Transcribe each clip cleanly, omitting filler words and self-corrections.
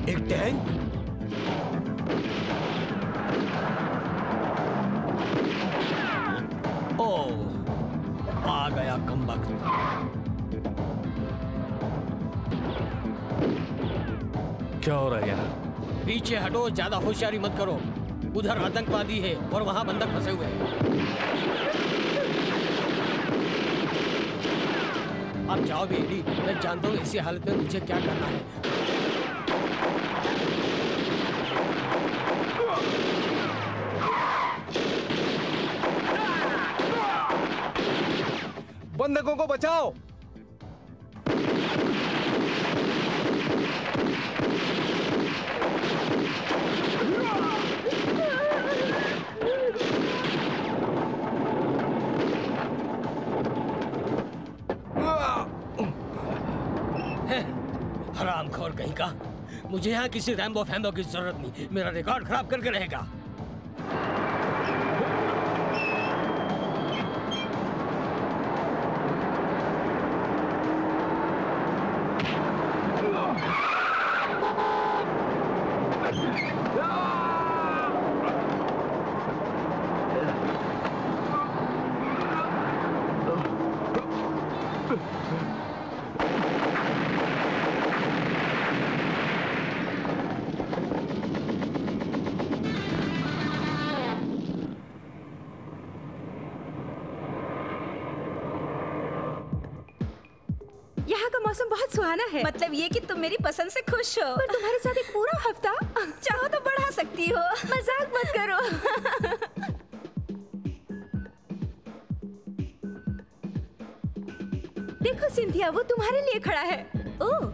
एक टैंक? ओह, आ गया कमबख्त। क्या हो रहा है यहाँ? पीछे हटो, ज्यादा होशियारी मत करो। उधर आतंकवादी है और वहां बंधक फंसे हुए हैं। आप जाओ बेटी, मैं जानता हूँ इसी हालत में मुझे क्या करना है। बंधकों को बचाओ। हरामखोर कहीं का, मुझे यहाँ किसी रैम्बो फैम्बो की जरूरत नहीं। मेरा रिकॉर्ड खराब करके रहेगा। यहाँ का मौसम बहुत सुहाना है। मतलब ये कि तुम मेरी पसंद से खुश हो। पर तुम्हारे साथ एक पूरा हफ्ता चाहो तो बढ़ा सकती हो। मजाक मत करो। देखो सिंथिया, वो तुम्हारे लिए खड़ा है। ओह,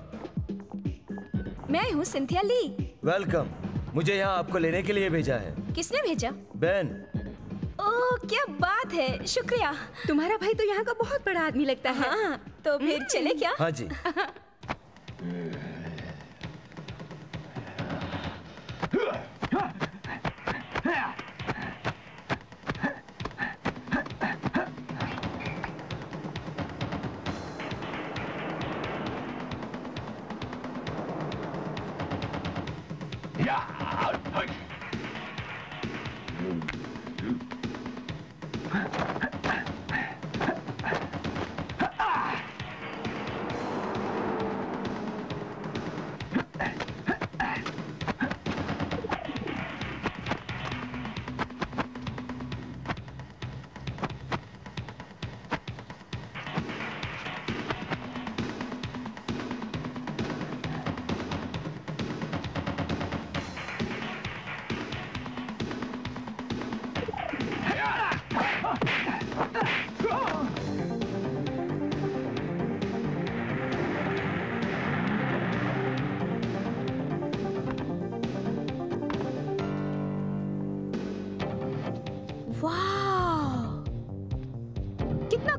मैं हूँ सिंथिया ली। वेलकम। मुझे यहाँ आपको लेने के लिए भेजा है। किसने भेजा? बेन। ओह, क्या बात है, शुक्रिया। तुम्हारा भाई तो यहाँ का बहुत बड़ा आदमी लगता है। हाँ, तो फिर चले क्या? हाँ जी।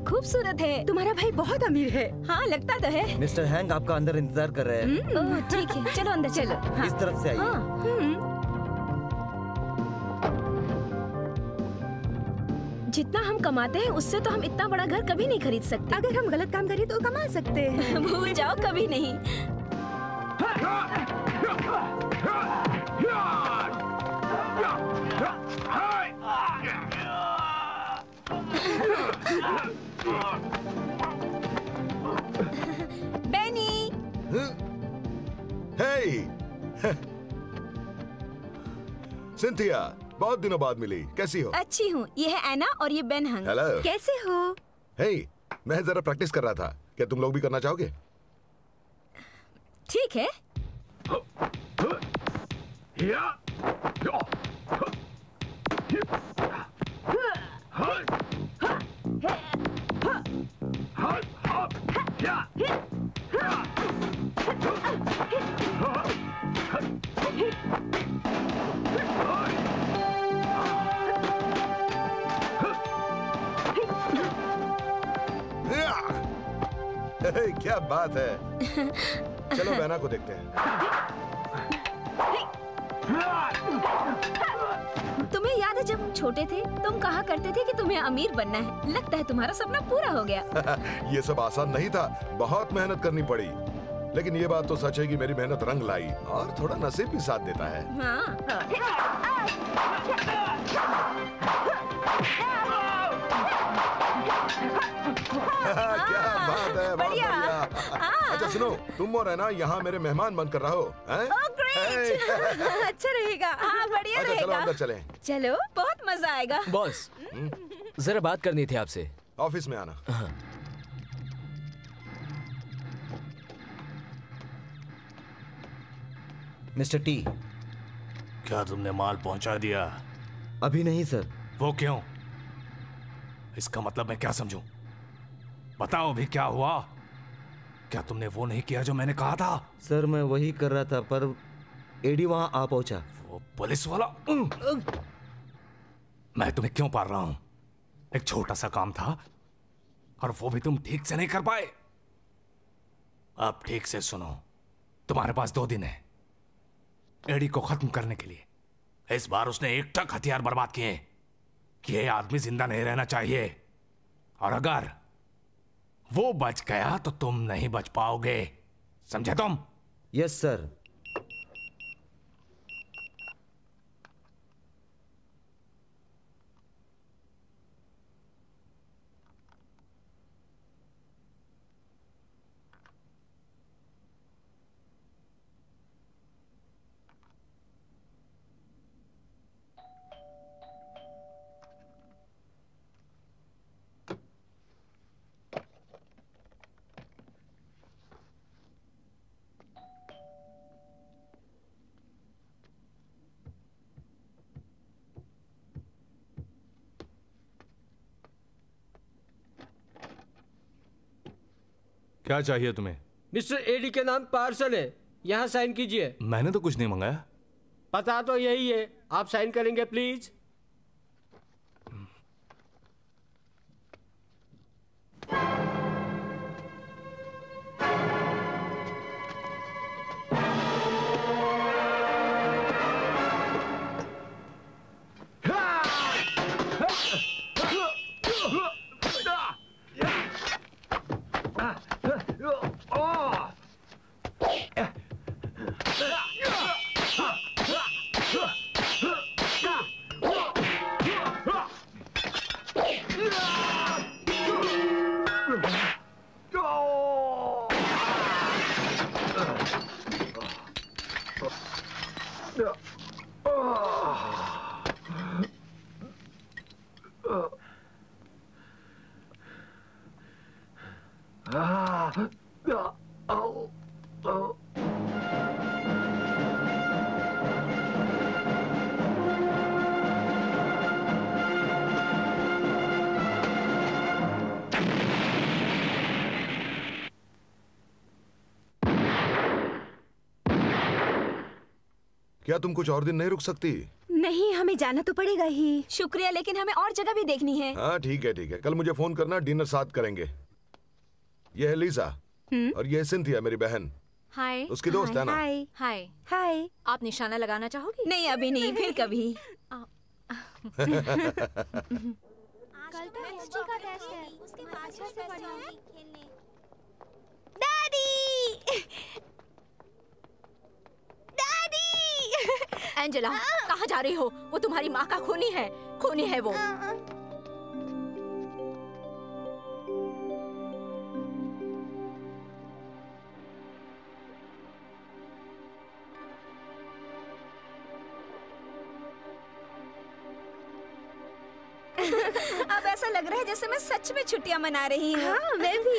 खूबसूरत है। तुम्हारा भाई बहुत अमीर है। हाँ, लगता तो है। मिस्टर हैंग आपका अंदर इंतजार कर रहे हैं। ओह, ठीक है, चलो अंदर चलो। हाँ। इस तरफ से आइए। हाँ। जितना हम कमाते हैं उससे तो हम इतना बड़ा घर कभी नहीं खरीद सकते। अगर हम गलत काम करें तो कमा सकते हैं। भूल जाओ, कभी नहीं। बेनी। हे सिंथिया, बहुत दिनों बाद मिली। कैसी हो? अच्छी हूँ। ये है एना और ये बेन हंग। हेलो। कैसे हो? हे, मैं जरा प्रैक्टिस कर रहा था। क्या तुम लोग भी करना चाहोगे? ठीक है। क्या बात है। चलो बहना को देखते हैं। तुम्हें याद है जब हम छोटे थे तुम कहा करते थे कि तुम्हें अमीर बनना है। लगता है तुम्हारा सपना पूरा हो गया। ये सब आसान नहीं था, बहुत मेहनत करनी पड़ी। लेकिन ये बात तो सच है कि मेरी मेहनत रंग लाई और थोड़ा नसीब भी साथ देता है। हाँ। क्या बात है, बहुत बढ़िया। अच्छा सुनो, तुम और है ना यहाँ मेरे मेहमान बनकर रहो। अच्छा रहेगा। हाँ बढ़िया अच्छा चलो रहेगा। अंदर चलें। चलो। बहुत मजा आएगा। बॉस, जरा बात करनी थी आपसे। ऑफिस में आना। Mister T. क्या तुमने माल पहुंचा दिया? अभी नहीं सर। वो क्यों? इसका मतलब मैं क्या समझूं? बताओ भी क्या हुआ? क्या तुमने वो नहीं किया जो मैंने कहा था? सर मैं वही कर रहा था पर एडी वहां आ पहुंचा। वो पुलिस वाला। मैं तुम्हें क्यों पाल रहा हूं? एक छोटा सा काम था और वो भी तुम ठीक से नहीं कर पाए। अब ठीक से सुनो, तुम्हारे पास 2 दिन है एडी को खत्म करने के लिए। इस बार उसने 1 टक हथियार बर्बाद किए कि ये आदमी जिंदा नहीं रहना चाहिए, और अगर वो बच गया तो तुम नहीं बच पाओगे, समझे तुम? Yes sir. क्या चाहिए तुम्हें? मिस्टर एडी के नाम पार्सल है, यहाँ साइन कीजिए। मैंने तो कुछ नहीं मंगाया। पता तो यही है, आप साइन करेंगे प्लीज? क्या तुम कुछ और दिन नहीं रुक सकती? नहीं, हमें जाना तो पड़ेगा ही। शुक्रिया, लेकिन हमें और जगह भी देखनी है। हाँ ठीक है ठीक है, कल मुझे फोन करना, डिनर साथ करेंगे। ये है लीसा और ये है सिंथिया, मेरी बहन। हाय। उसकी दोस्त है ना। हाय हाय। हाय। आप निशाना लगाना चाहोगी? नहीं अभी नहीं, फिर कभी। कल तो हिस्ट्री का टेस्ट है, उसके बाद से पढ़ना खेलने। डैडी! डैडी! एंजेला, कहाँ जा रही हो? वो तुम्हारी माँ का खूनी है, खूनी है वो। अब ऐसा लग रहा है जैसे मैं सच में छुट्टियां मना रही हूँ। हाँ, मैं भी।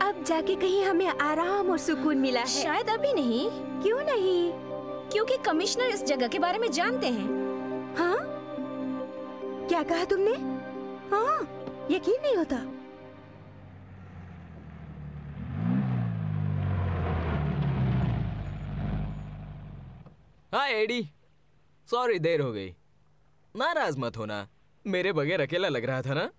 अब जाके कहीं हमें आराम और सुकून मिला है। शायद अभी नहीं। क्यों नहीं? क्योंकि कमिश्नर इस जगह के बारे में जानते हैं। हाँ? क्या कहा तुमने? हाँ, यकीन नहीं होता। हाँ एडी, सॉरी देर हो गई। नाराज मत होना, मेरे बगैर अकेला लग रहा था ना।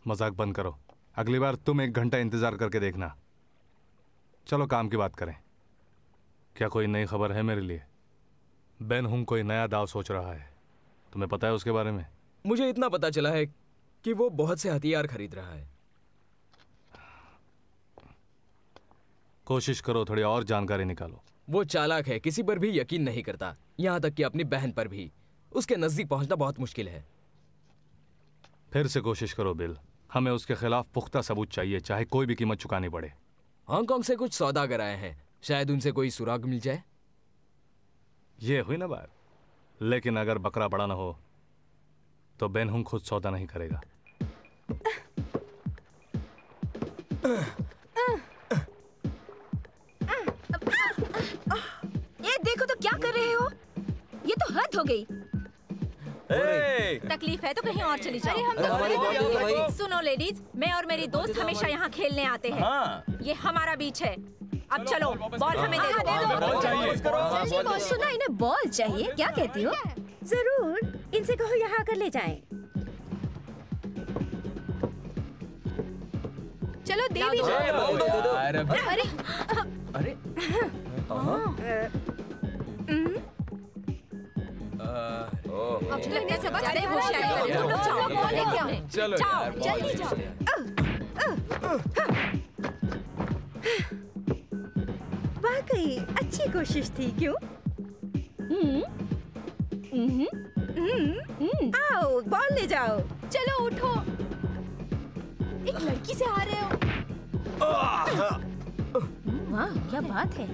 मजाक बंद करो, अगली बार तुम 1 घंटा इंतजार करके देखना। चलो काम की बात करें। क्या कोई नई खबर है मेरे लिए? बेन हुंग कोई नया दाव सोच रहा है, तुम्हें पता है उसके बारे में? मुझे इतना पता चला है कि वो बहुत से हथियार खरीद रहा है। कोशिश करो थोड़ी और जानकारी निकालो। वो चालाक है, किसी पर भी यकीन नहीं करता, यहाँ तक कि अपनी बहन पर भी। उसके नजदीक पहुंचना बहुत मुश्किल है। फिर से कोशिश करो बिल, हमें उसके खिलाफ पुख्ता सबूत चाहिए, चाहे कोई भी कीमत चुकानी पड़े। हांगकांग से कुछ सौदागर आए हैं, शायद उनसे कोई सुराग मिल जाए। ये हुई ना बात। लेकिन अगर बकरा बड़ा ना हो तो बेन हुंग खुद सौदा नहीं करेगा। ये देखो तो क्या कर रहे हो, ये तो हद हो गई। तकलीफ है तो कहीं और चली जाओ। सुनो लेडीज, मैं और मेरी दोस्त हमेशा यहाँ खेलने आते हैं। ये हमारा बीच है, अब चलो बॉल हमें दे दो। सुना, इन्हें बॉल चाहिए, क्या कहती हो? जरूर, इनसे कहो यहाँ आकर ले जाएं। चलो दे दीजिए। अरे अरे अब लगने से बच गए, होशियारी तुम लोग जाओ, बॉल लेके आओ। चलो जाओ, जल्दी जाओ। वाकई अच्छी कोशिश थी, क्यों? आओ बॉल ले जाओ। चलो उठो, एक लड़की से आ रहे हो। वाह क्या बात है।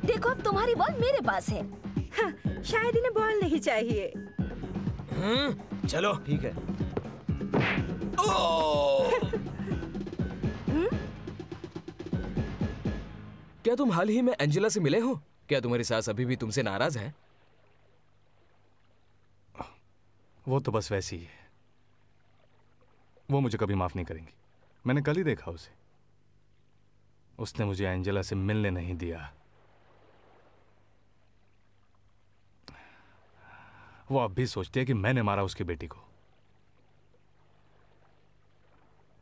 देखो अब तुम्हारी बॉल मेरे पास है। हाँ, शायद इन्हें बॉल नहीं चाहिए। चलो ठीक है। क्या तुम हाल ही में एंजेला से मिले हो? क्या तुम्हारी सास अभी भी तुमसे नाराज है? वो तो बस वैसी ही है, वो मुझे कभी माफ नहीं करेंगी। मैंने कल ही देखा उसे, उसने मुझे एंजेला से मिलने नहीं दिया। वो अब भी सोचती है कि मैंने मारा उसकी बेटी को।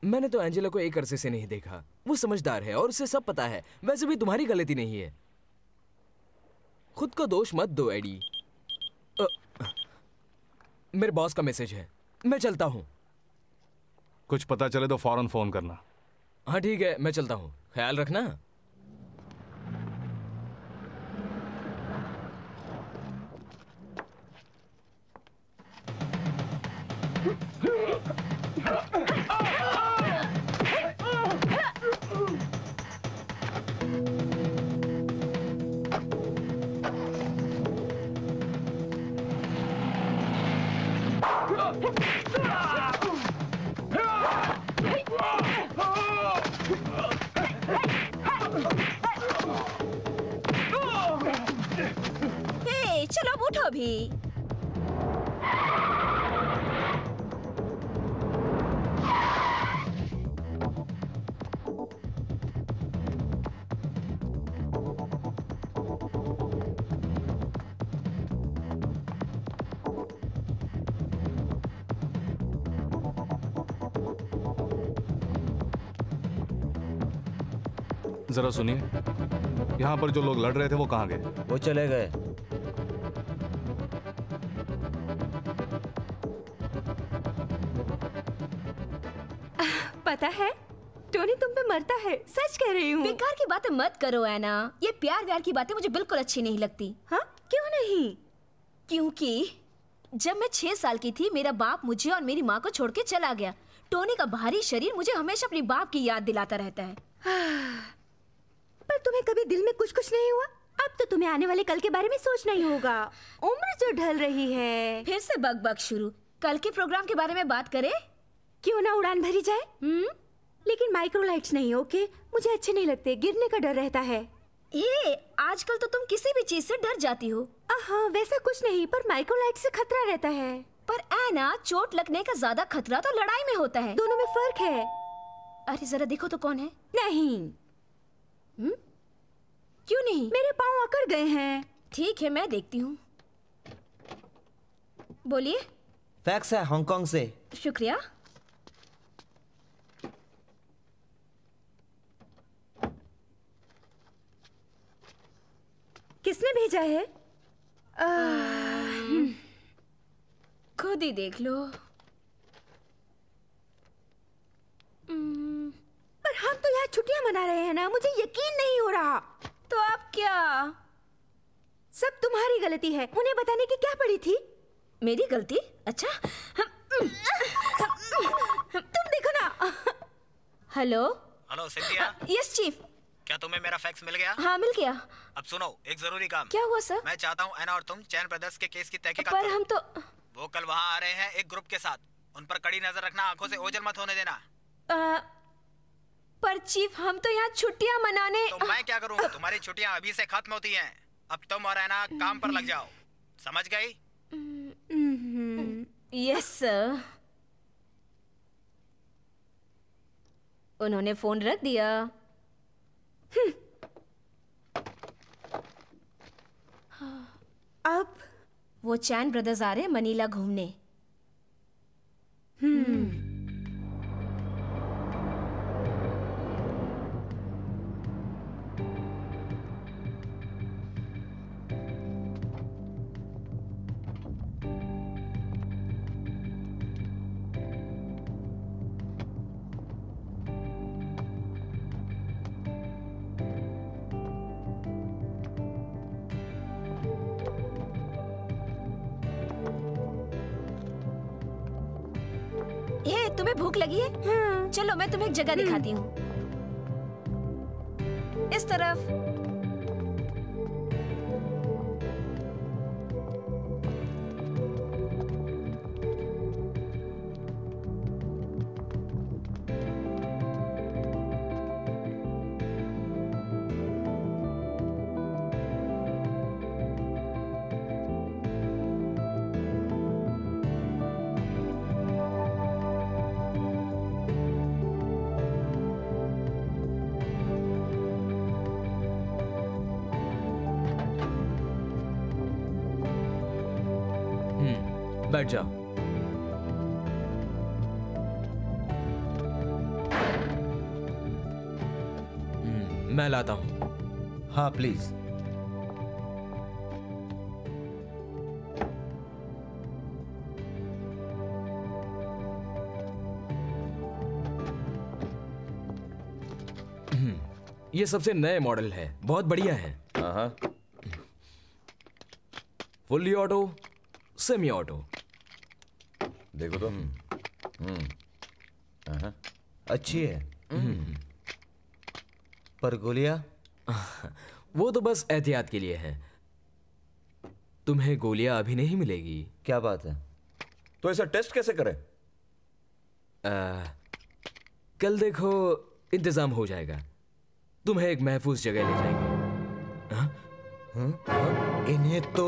मैंने तो एंजेला को एक अरसे से नहीं देखा। वो समझदार है और उसे सब पता है। वैसे भी तुम्हारी गलती नहीं है, खुद को दोष मत दो एडी। मेरे बॉस का मैसेज है, मैं चलता हूं। कुछ पता चले तो फौरन फोन करना। हाँ ठीक है, मैं चलता हूं, ख्याल रखना। चलो अब उठो भी। जरा सुनिए, यहाँ पर जो लोग लड़ रहे थे वो कहाँ गए? वो चले गए। पता है टोनी तुम पे मरता है, सच कह रही हूँ। बेकार की बातें मत करो ऐना, ये प्यार व्यार की बातें मुझे बिल्कुल अच्छी नहीं लगती। हाँ क्यों नहीं? क्योंकि जब मैं 6 साल की थी मेरा बाप मुझे और मेरी माँ को छोड़ के चला गया। टोनी का भारी शरीर मुझे हमेशा अपने बाप की याद दिलाता रहता है। पर तुम्हें कभी दिल में कुछ कुछ नहीं हुआ? अब तो तुम्हें आने वाले कल के बारे में सोचना ही होगा। उम्र जो ढल रही है। फिर से बक बक शुरू। कल के प्रोग्राम के बारे में बात करें? क्यों ना उड़ान भरी जाए। लेकिन माइक्रोलाइट्स नहीं, ओके? मुझे अच्छे नहीं लगते, गिरने का डर रहता है। हे, आजकल तो तुम किसी भी चीज से डर जाती हो। हाँ वैसा कुछ नहीं, पर माइक्रोलाइट से खतरा रहता है। पर ऐना, चोट लगने का ज्यादा खतरा तो लड़ाई में होता है। दोनों में फर्क है। अरे जरा देखो तो कौन है। नहीं। क्यों नहीं? मेरे पाँव अकड़ गए हैं। ठीक है, मैं देखती हूँ। बोलिए। फैक्स है हांगकांग से। शुक्रिया। किसने भेजा है? खुद ही देख लो। पर हम तो यहाँ छुट्टियां मना रहे हैं ना, मुझे यकीन नहीं हो रहा। तो आप क्या? सब तुम्हारी गलती है। उन्हें बताने की क्या पड़ी थी? मेरी गलती? अच्छा। तुम देखो ना। Hello. Hello Cynthia. Yes chief. क्या तुम्हें मेरा फैक्स मिल गया? हाँ मिल गया। अब सुनो, एक जरूरी काम। क्या हुआ सर? मैं चाहता हूँ एना और तुम चैन ब्रदर्स के केस की तहकीकात पर करो। हम तो वो कल वहाँ आ रहे हैं एक ग्रुप के साथ। उन पर कड़ी नजर रखना, आंखों से ओझल मत होने देना। पर चीफ हम तो यहाँ छुट्टियाँ मनाने। तो मैं क्या करूँ? तुम्हारी छुट्टियाँ अभी से खत्म होती हैं। अब तुम और एना काम पर लग जाओ, समझ गई? Yes sir. उन्होंने फोन रख दिया। अब वो चैन ब्रदर्स आ रहे हैं मनीला घूमने। तुम्हें भूख लगी है? चलो मैं तुम्हें एक जगह दिखाती हूँ। इस तरफ। बैठ जाओ। मैं लाता हूं। हाँ प्लीज। ये सबसे नए मॉडल है, बहुत बढ़िया है। हाँ। Fully auto, semi auto. देखो तो। अच्छी है। पर गोलियां? वो तो बस एहतियात के लिए है। तुम्हें गोलियां अभी नहीं मिलेगी। क्या बात है? तो ऐसा टेस्ट कैसे करें? कल देखो, इंतजाम हो जाएगा। तुम्हें एक महफूज जगह ले जाएंगे। इन्हें तो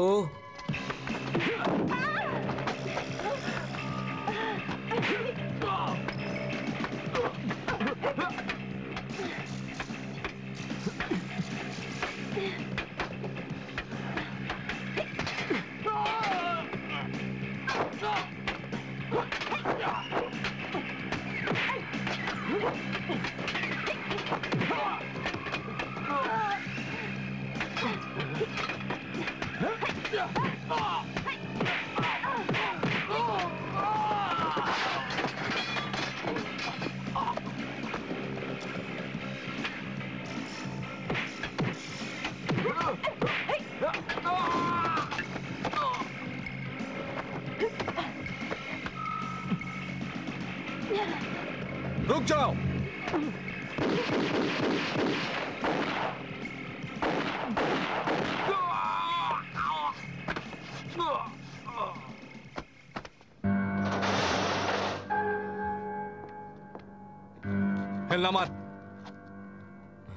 रुक जाओ। हिलना मत।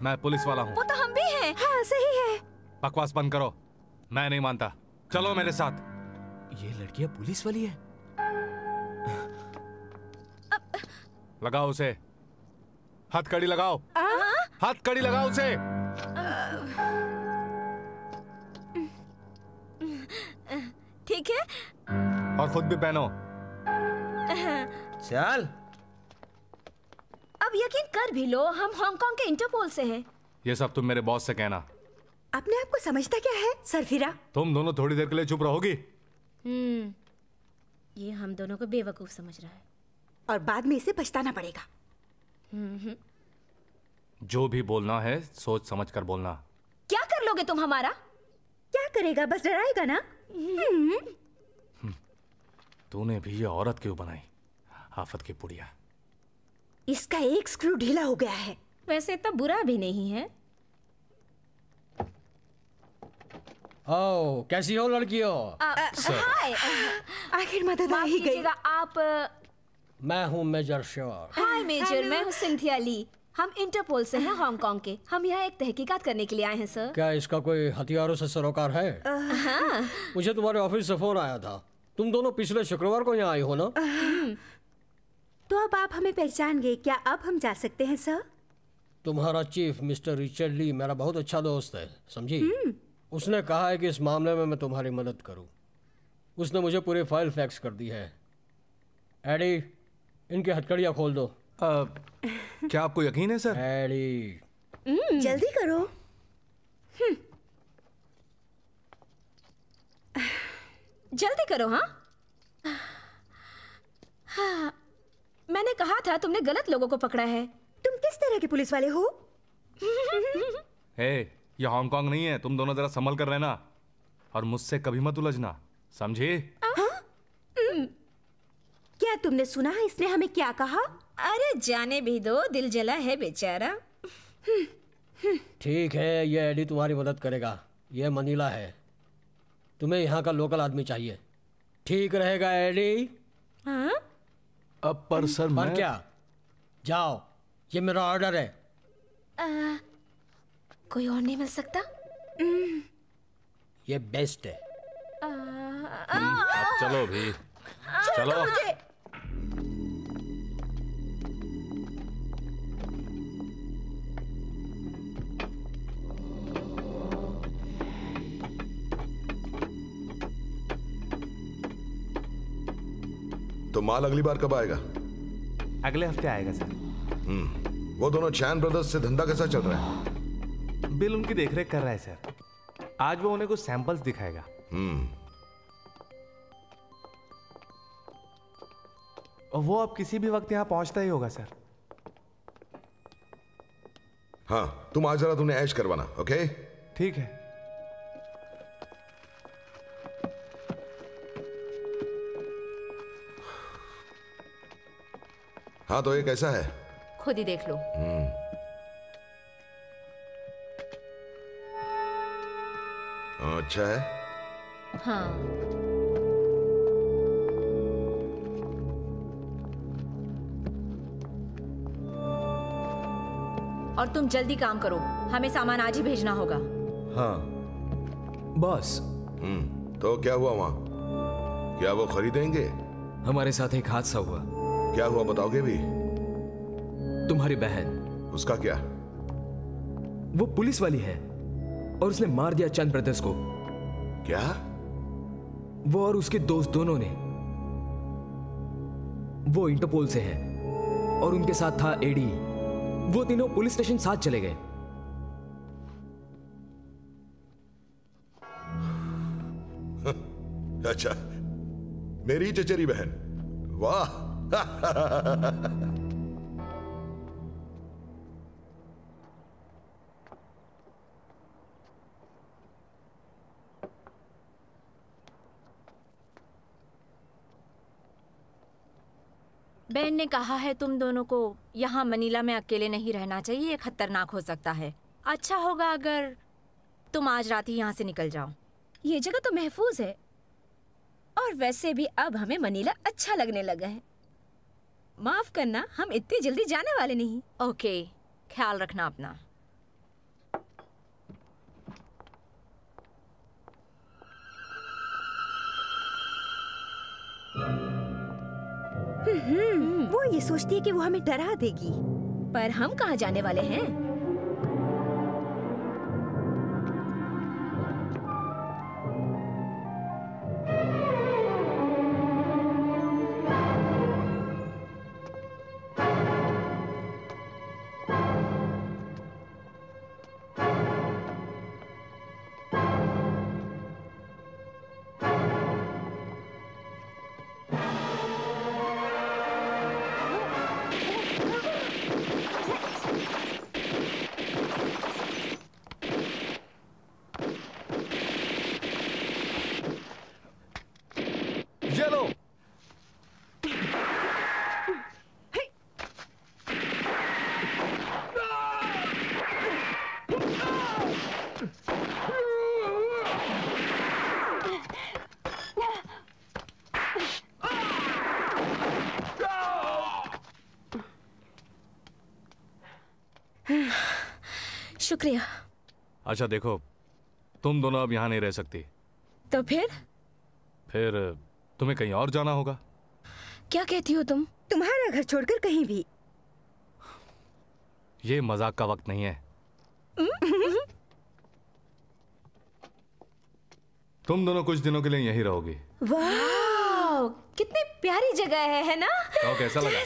मैं पुलिस वाला हूँ। वो तो हम भी हैं। हाँ सही है। बकवास बंद करो, मैं नहीं मानता। चलो मेरे साथ। ये लड़कियां पुलिस वाली है। लगाओ उसे, हथकड़ी लगाओ। हथकड़ी लगाओ उसे। ठीक है। और खुद भी पहनो। चल। अब यकीन कर भी लो, हम हांगकांग के इंटरपोल से हैं। ये सब तुम मेरे बॉस से कहना। अपने आप को समझता क्या है सरफिरा? तुम दोनों थोड़ी देर के लिए चुप रहोगी? ये हम दोनों को बेवकूफ समझ रहा है और बाद में इसे पछताना पड़ेगा। जो भी बोलना है सोच समझ कर बोलना। क्या कर लोगे तुम हमारा? क्या करेगा, बस डराएगा ना। तूने भी ये औरत क्यों बनाई, आफत की पुड़िया। इसका एक स्क्रू ढीला हो गया है। वैसे तो बुरा भी नहीं है। ओ, कैसी हो लड़कियों? हाय। आखिर मदद आ ही गई। आप? मैं हूँ मेजर श्योर। हाय मेजर, मैं हूँ सिंथिया ली। हम इंटरपोल से हैं, हांगकांग के। हम यहाँ एक तहकीकात करने के लिए आए हैं सर। क्या इसका कोई हथियारों से सरोकार है? हाँ। मुझे तुम्हारे ऑफिस से फोन आया था। तुम दोनों पिछले शुक्रवार को यहाँ आई हो ना? तो अब आप हमें पहचान गए। क्या अब हम जा सकते हैं सर? तुम्हारा चीफ मिस्टर रिचर्ड ली मेरा बहुत अच्छा दोस्त है, समझी? उसने कहा है कि इस मामले में मैं तुम्हारी मदद करूं। उसने मुझे पूरी फाइल फैक्स कर दी है। एडी, इनकी हथकड़ियां खोल दो। क्या आपको यकीन है सर? एडी, जल्दी करो। जल्दी करो। हाँ, मैंने कहा था तुमने गलत लोगों को पकड़ा है। तुम किस तरह के पुलिस वाले हो? हे, ये हांगकांग नहीं है। तुम दोनों जरा संभल कर रहना और मुझसे कभी मत उलझना, समझे? क्या तुमने सुना है इसने हमें क्या कहा? अरे जाने भी दो, दिल जला है बेचारा। ठीक है, ये एडी तुम्हारी मदद करेगा। ये मनीला है, तुम्हें यहाँ का लोकल आदमी चाहिए। ठीक रहेगा एडी? हाँ? अब पर सर पर मैं... क्या? जाओ, ये मेरा ऑर्डर है। कोई और नहीं मिल सकता? ये बेस्ट है। अब चलो भी, चलो। तो माल अगली बार कब आएगा? अगले हफ्ते आएगा सर। वो दोनों चैन ब्रदर्स से धंधा कैसा चल रहा है? बिल उनकी देखरेख कर रहा है सर। आज वो उन्हें कुछ सैंपल्स दिखाएगा। और वो अब किसी भी वक्त यहाँ पहुंचता ही होगा सर। हाँ, तुम आज जरा तुमने ऐश करवाना, ओके? ठीक है। हाँ, तो ये कैसा है? खुद ही देख लो। अच्छा है। हाँ। और तुम जल्दी काम करो, हमें सामान आज ही भेजना होगा। हाँ बॉस। तो क्या हुआ वहां? क्या वो खरीदेंगे? हमारे साथ एक हादसा हुआ। क्या हुआ बताओगे भी? तुम्हारी बहन। उसका क्या? वो पुलिस वाली है और उसने मार दिया चंद ब्रदर्स को। क्या? वो और उसके दोस्त दोनों ने। वो इंटरपोल से है और उनके साथ था एडी। वो तीनों पुलिस स्टेशन साथ चले गए। अच्छा, मेरी चचेरी बहन। वाह। बहन ने कहा है तुम दोनों को यहाँ मनीला में अकेले नहीं रहना चाहिए, ये खतरनाक हो सकता है। अच्छा होगा अगर तुम आज रात ही यहाँ से निकल जाओ। ये जगह तो महफूज है और वैसे भी अब हमें मनीला अच्छा लगने लगा है। माफ करना, हम इतनी जल्दी जाने वाले नहीं। ओके, ख्याल रखना अपना। वो ये सोचती है कि वो हमें डरा देगी। पर हम कहाँ जाने वाले हैं? शुक्रिया। अच्छा देखो, तुम दोनों अब यहाँ नहीं रह सकती। तो फिर तुम्हें कहीं और जाना होगा। क्या कहती हो तुम? तुम्हारा घर छोड़कर कहीं भी। ये मजाक का वक्त नहीं है। तुम दोनों कुछ दिनों के लिए यहीं रहोगी। वाह, कितनी प्यारी जगह है ना? तो कैसा लगा?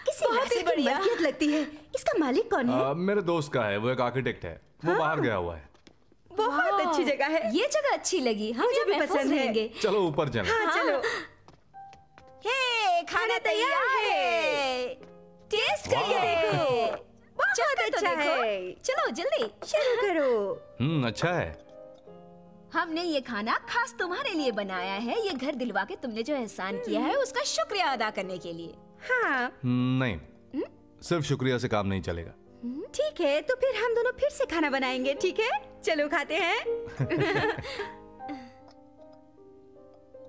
किसी बहुत ही बढ़िया लगती है। इसका मालिक कौन है? मेरे दोस्त का है, वो एक आर्किटेक्ट है। वो बाहर गया हुआ है। बहुत अच्छी जगह है। ये जगह अच्छी लगी, मुझे भी पसंद है। चलो ऊपर चलें। हाँ चलो। हे, खाना तैयार है। टेस्ट करके देखो। बहुत अच्छा है। चलो जल्दी शुरू करो। अच्छा है। हमने ये खाना खास तुम्हारे लिए बनाया है। ये घर दिलवा के तुमने जो एहसान किया है उसका शुक्रिया अदा करने के लिए। हाँ। नहीं, सिर्फ शुक्रिया से काम नहीं चलेगा। ठीक है, तो फिर हम दोनों फिर से खाना बनाएंगे। ठीक है, चलो खाते हैं।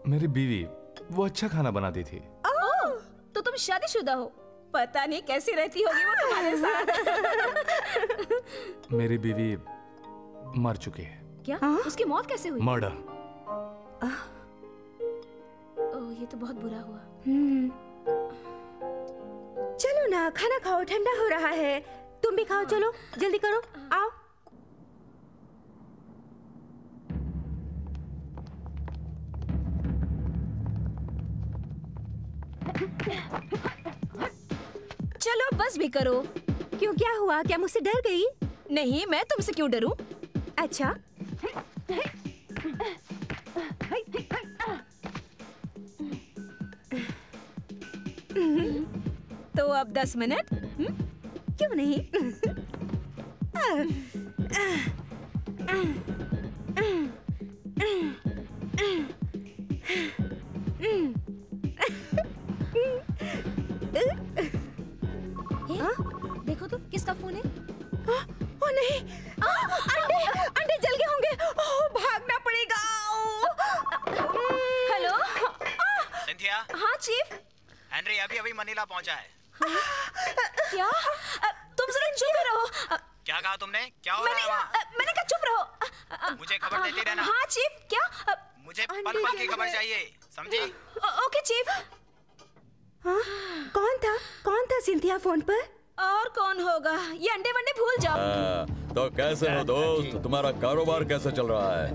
मेरी बीवी वो अच्छा खाना बनाती थी। ओह, तो तुम शादीशुदा हो? पता नहीं कैसी रहती होगी वो तुम्हारे साथ। मेरी बीवी मर चुकी है। क्या? उसकी मौत कैसे हुई? मर्डर। ओह, ये तो बहुत बुरा हुआ। चलो ना, खाना खाओ, ठंडा हो रहा है। तुम भी खाओ, चलो जल्दी करो, आओ। चलो बस भी करो। क्यों, क्या हुआ? क्या मुझसे डर गई? नहीं, मैं तुमसे क्यों डरूं? अच्छा। तो अब 10 मिनट? क्यों नहीं? देखो तो किसका फोन है? ओ नहीं, अंडे जल गए होंगे। ओह, भागना पड़ेगा। Hello Cynthia. हाँ चीफ। हेनरी अभी मनीला पहुंचा है। क्या? तुम जरा चुप रहो। क्या कहा तुमने? क्या हो रहा है वहाँ? मैंने कहा चुप रहो। मुझे खबर देती रहना। हाँ चीफ। क्या? मुझे पल पल की खबर चाहिए, समझी? Okay chief. हाँ? कौन था सिंथिया फोन पर? और कौन होगा? ये अंडे वंडे भूल जाओ। तो कैसे हो दोस्त? तुम्हारा कारोबार कैसे चल रहा है?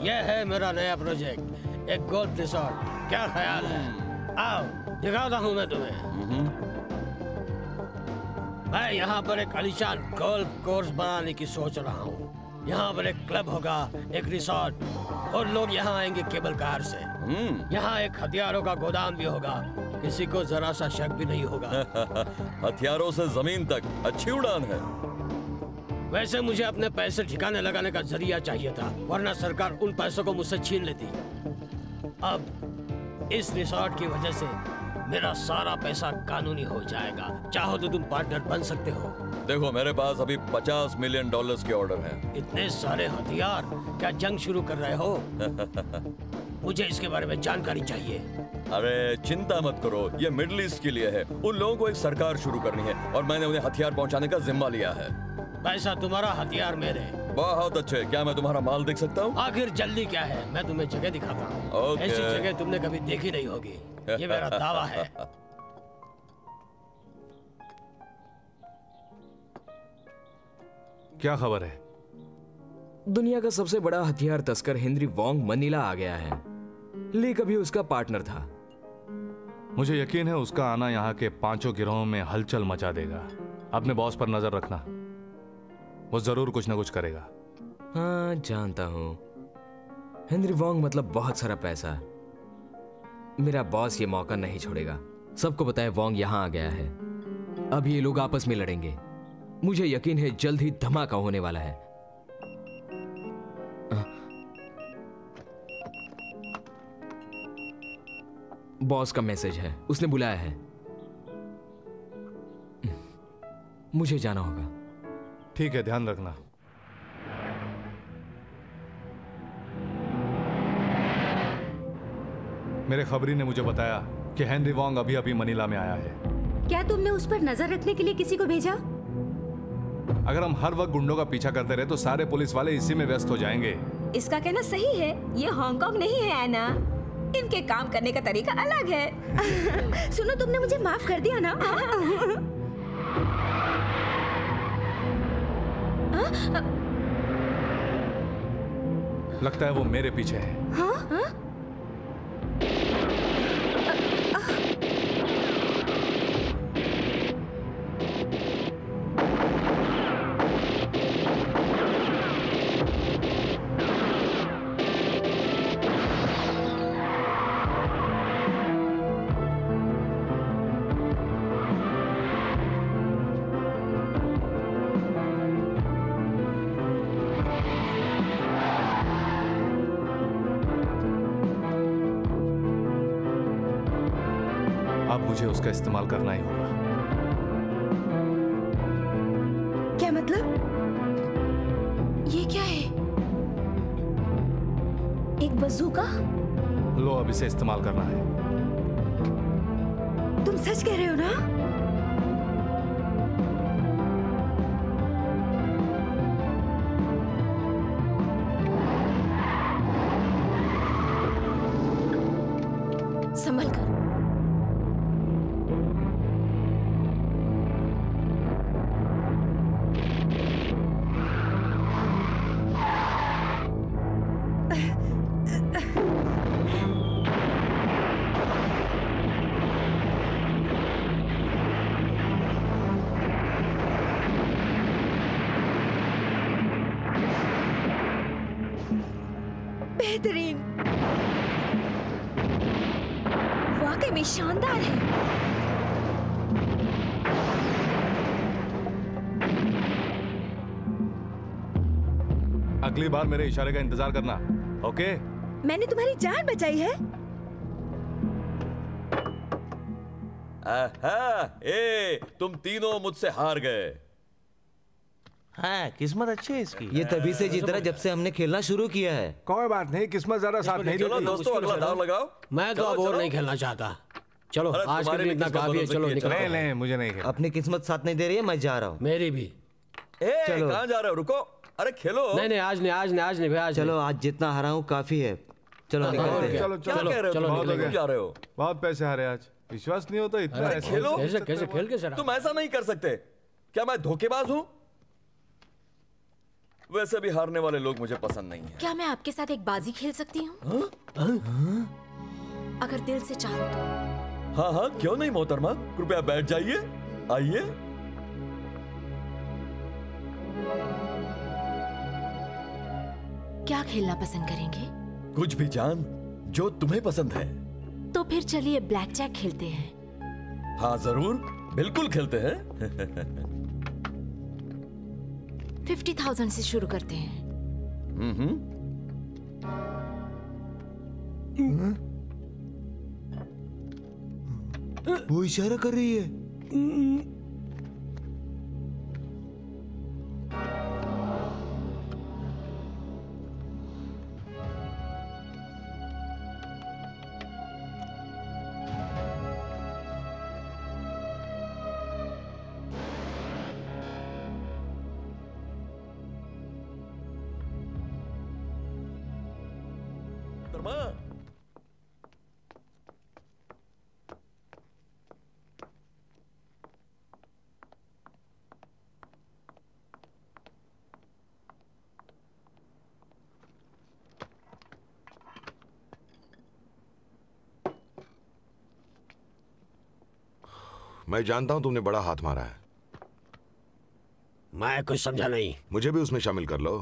यह है मेरा नया प्रोजेक्ट, एक गोल्फ रिसोर्ट। क्या ख्याल है? आओ दिखाता हूँ मैं तुम्हें। मैं यहाँ पर एक आलीशान गोल्फ कोर्स बनाने की सोच रहा हूँ। यहाँ पर एक क्लब होगा, एक रिसोर्ट, और लोग यहाँ आएंगे केबल कार से। यहाँ एक हथियारों का गोदाम भी होगा, किसी को जरा सा शक भी नहीं होगा। हथियारों से जमीन तक अच्छी उड़ान है। वैसे मुझे अपने पैसे ठिकाने लगाने का जरिया चाहिए था, वरना सरकार उन पैसों को मुझसे छीन लेती। अब इस रिसोर्ट की वजह से मेरा सारा पैसा कानूनी हो जाएगा। चाहो तो तुम पार्टनर बन सकते हो। देखो, मेरे पास अभी $50 मिलियन के ऑर्डर हैं। इतने सारे हथियार, क्या जंग शुरू कर रहे हो? मुझे इसके बारे में जानकारी चाहिए। अरे चिंता मत करो, ये मिडिल ईस्ट के लिए है। उन लोगों को एक सरकार शुरू करनी है और मैंने उन्हें हथियार पहुंचाने का जिम्मा लिया है। पैसा तुम्हारा, हथियार मेरे। बहुत अच्छे। क्या मैं तुम्हारा माल देख सकता हूँ? आखिर जल्दी क्या है, मैं तुम्हें जगह दिखाता हूँ। ऐसी जगह तुमने कभी देखी नहीं होगी, ये मेरा दावा है। क्या खबर है? दुनिया का सबसे बड़ा हथियार तस्कर हेनरी वोंग मनीला आ गया है। ली कभी उसका पार्टनर था। मुझे यकीन है उसका आना यहाँ के 5 गिरोहों में हलचल मचा देगा। अपने बॉस पर नजर रखना, वो जरूर कुछ ना कुछ करेगा। हाँ जानता हूँ। हेनरी वोंग मतलब बहुत सारा पैसा। मेरा बॉस ये मौका नहीं छोड़ेगा। सबको पता है वोंग यहाँ आ गया है। अब ये लोग आपस में लड़ेंगे। मुझे यकीन है जल्द ही धमाका होने वाला है। बॉस का मैसेज है, उसने बुलाया है। मुझे जाना होगा। ठीक है, ध्यान रखना। मेरे खबरी ने मुझे बताया कि हेनरी वोंग अभी अभी मनीला में आया है। क्या तुमने उस पर नजर रखने के लिए किसी को भेजा? अगर हम हर वक्त गुंडों का पीछा करते रहे तो सारे पुलिस वाले इसी में व्यस्त हो जाएंगे। इसका कहना सही है, ये हांगकांग नहीं है एना, इनके काम करने का तरीका अलग है। सुनो, तुमने मुझे माफ कर दिया ना? लगता है वो मेरे पीछे है। हाँ? अब मुझे उसका इस्तेमाल करना ही होगा। क्या मतलब? ये क्या है? एक बंदूक? लो, अब इसे इस्तेमाल करना है। तुम सच कह रहे हो ना? संभल कर। बेहतरीन, वाकई में शानदार है। अगली बार मेरे इशारे का इंतजार करना, ओके? मैंने तुम्हारी जान बचाई है। तुम तीनों मुझसे हार गए। हाँ, किस्मत अच्छी है इसकी। ये तभी से जीत रहा जब से हमने खेलना शुरू किया है। कोई बात नहीं, किस्मत जरा साथ नहीं चलो देती। दोस्तों, अगला दाव लगाओ। मैं तो अब और नहीं खेलना चाहता। चलो, आज के लिए इतना काफी है। चलो निकलो। नहीं, मुझे नहीं खेलना। अपनी किस्मत साथ नहीं दे रही है, मैं जा रहा हूँ। मेरी भी। चलो। कहाँ जा रहे हो? रुको, अरे खेलो। नहीं, आज नहीं भाई, आज चलो, आज जितना हरा हूँ काफी है। चलो निकलते हैं। चलो क्या कह रहे हो? तुम जा रहे हो? बहुत पैसे हारे आज, विश्वास नहीं होता इतना। खेलो। कैसे खेल के सर? तुम ऐसा नहीं कर सकते। क्या मैं धोखेबाज हूँ? वैसे भी हारने वाले लोग मुझे पसंद नहीं है। क्या मैं आपके साथ एक बाजी खेल सकती हूँ? अगर दिल से चाहो तो। हाँ हाँ, क्यों नहीं मोहतरमा, कृपया बैठ जाइए। आइए। क्या खेलना पसंद करेंगे? कुछ भी जान, जो तुम्हें पसंद है। तो फिर चलिए ब्लैक जैक खेलते हैं। हाँ जरूर, बिल्कुल खेलते हैं। 50,000 से शुरू करते हैं। वो इशारा कर रही है। मैं जानता हूं तुमने बड़ा हाथ मारा है। मैं कुछ समझा नहीं। मुझे भी उसमें शामिल कर लो।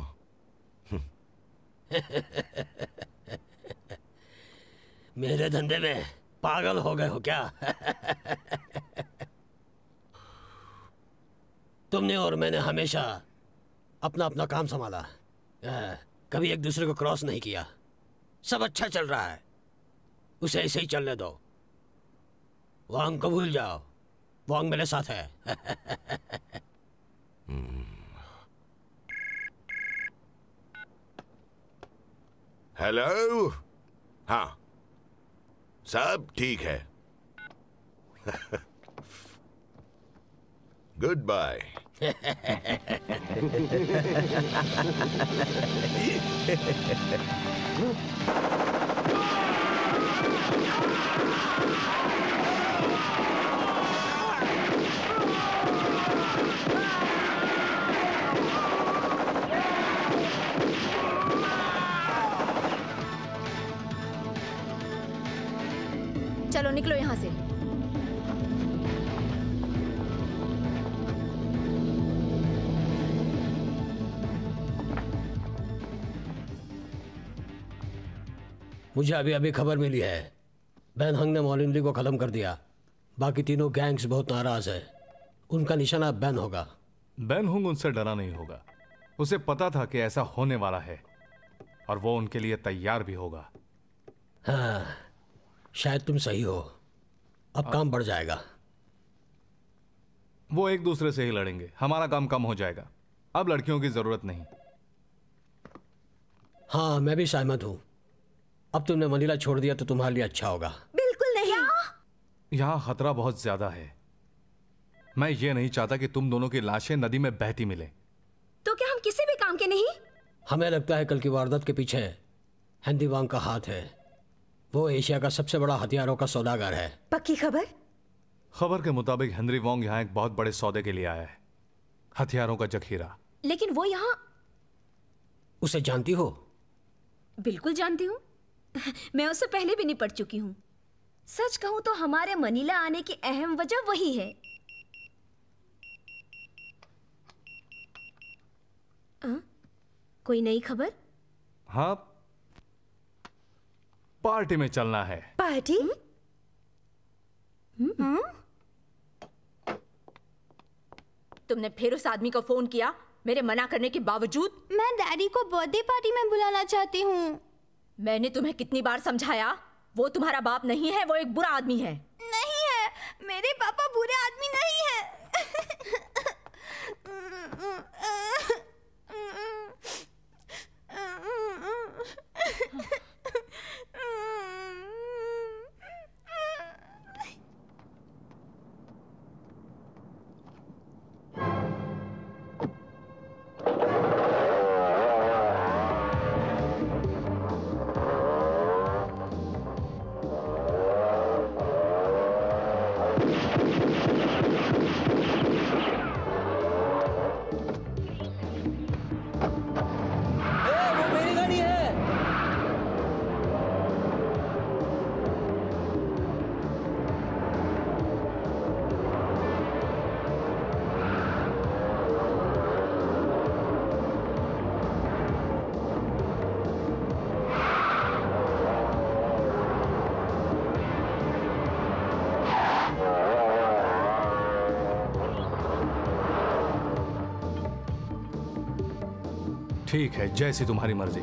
मेरे धंधे में पागल हो गए हो क्या? तुमने और मैंने हमेशा अपना अपना काम संभाला, कभी एक दूसरे को क्रॉस नहीं किया। सब अच्छा चल रहा है, उसे ऐसे ही चलने दो। वांग को भूल जाओ, वांग मेरे साथ है। हेलो। हाँ, सब ठीक है। Good bye. चलो निकलो यहाँ से। मुझे अभी अभी खबर मिली है, बैन हंग ने मॉलिनली को खत्म कर दिया। बाकी तीनों गैंग्स बहुत नाराज है। उनका निशाना बैन होगा। बैन हुंग उनसे डरा नहीं होगा। उसे पता था कि ऐसा होने वाला है और वो उनके लिए तैयार भी होगा। हाँ, शायद तुम सही हो। अब काम बढ़ जाएगा। वो एक दूसरे से ही लड़ेंगे, हमारा काम कम हो जाएगा। अब लड़कियों की जरूरत नहीं। हाँ, मैं भी सहमत हूं। अब तुमने मनीला छोड़ दिया तो तुम्हारे लिए अच्छा होगा। बिल्कुल नहीं। यहां खतरा बहुत ज्यादा है। मैं ये नहीं चाहता कि तुम दोनों की लाशें नदी में बहती मिले। तो क्या हम किसी भी काम के नहीं? हमें लगता है कल की वारदात के पीछे हेनरी वांग का हाथ है। वो एशिया का सबसे बड़ा हथियारों का सौदागर है। पक्की खबर? खबर के मुताबिक हेनरी वोंग यहाँ एक बहुत बड़े सौदे के लिए आया है, हथियारों का जखीरा। लेकिन वो यहाँ। उसे जानती हो? बिल्कुल जानती हूँ। मैं उससे पहले भी निपट चुकी हूँ। सच कहूँ तो हमारे मनीला आने की अहम वजह वही है। कोई नई खबर? हाँ, पार्टी में चलना है। पार्टी? तुमने फिर उस आदमी को फोन किया मेरे मना करने के बावजूद? मैं डैडी को बर्थडे पार्टी में बुलाना चाहती हूँ। मैंने तुम्हें कितनी बार समझाया, वो तुम्हारा बाप नहीं है, वो एक बुरा आदमी है। नहीं है, मेरे पापा बुरे आदमी नहीं है। ठीक है, जैसी तुम्हारी मर्जी।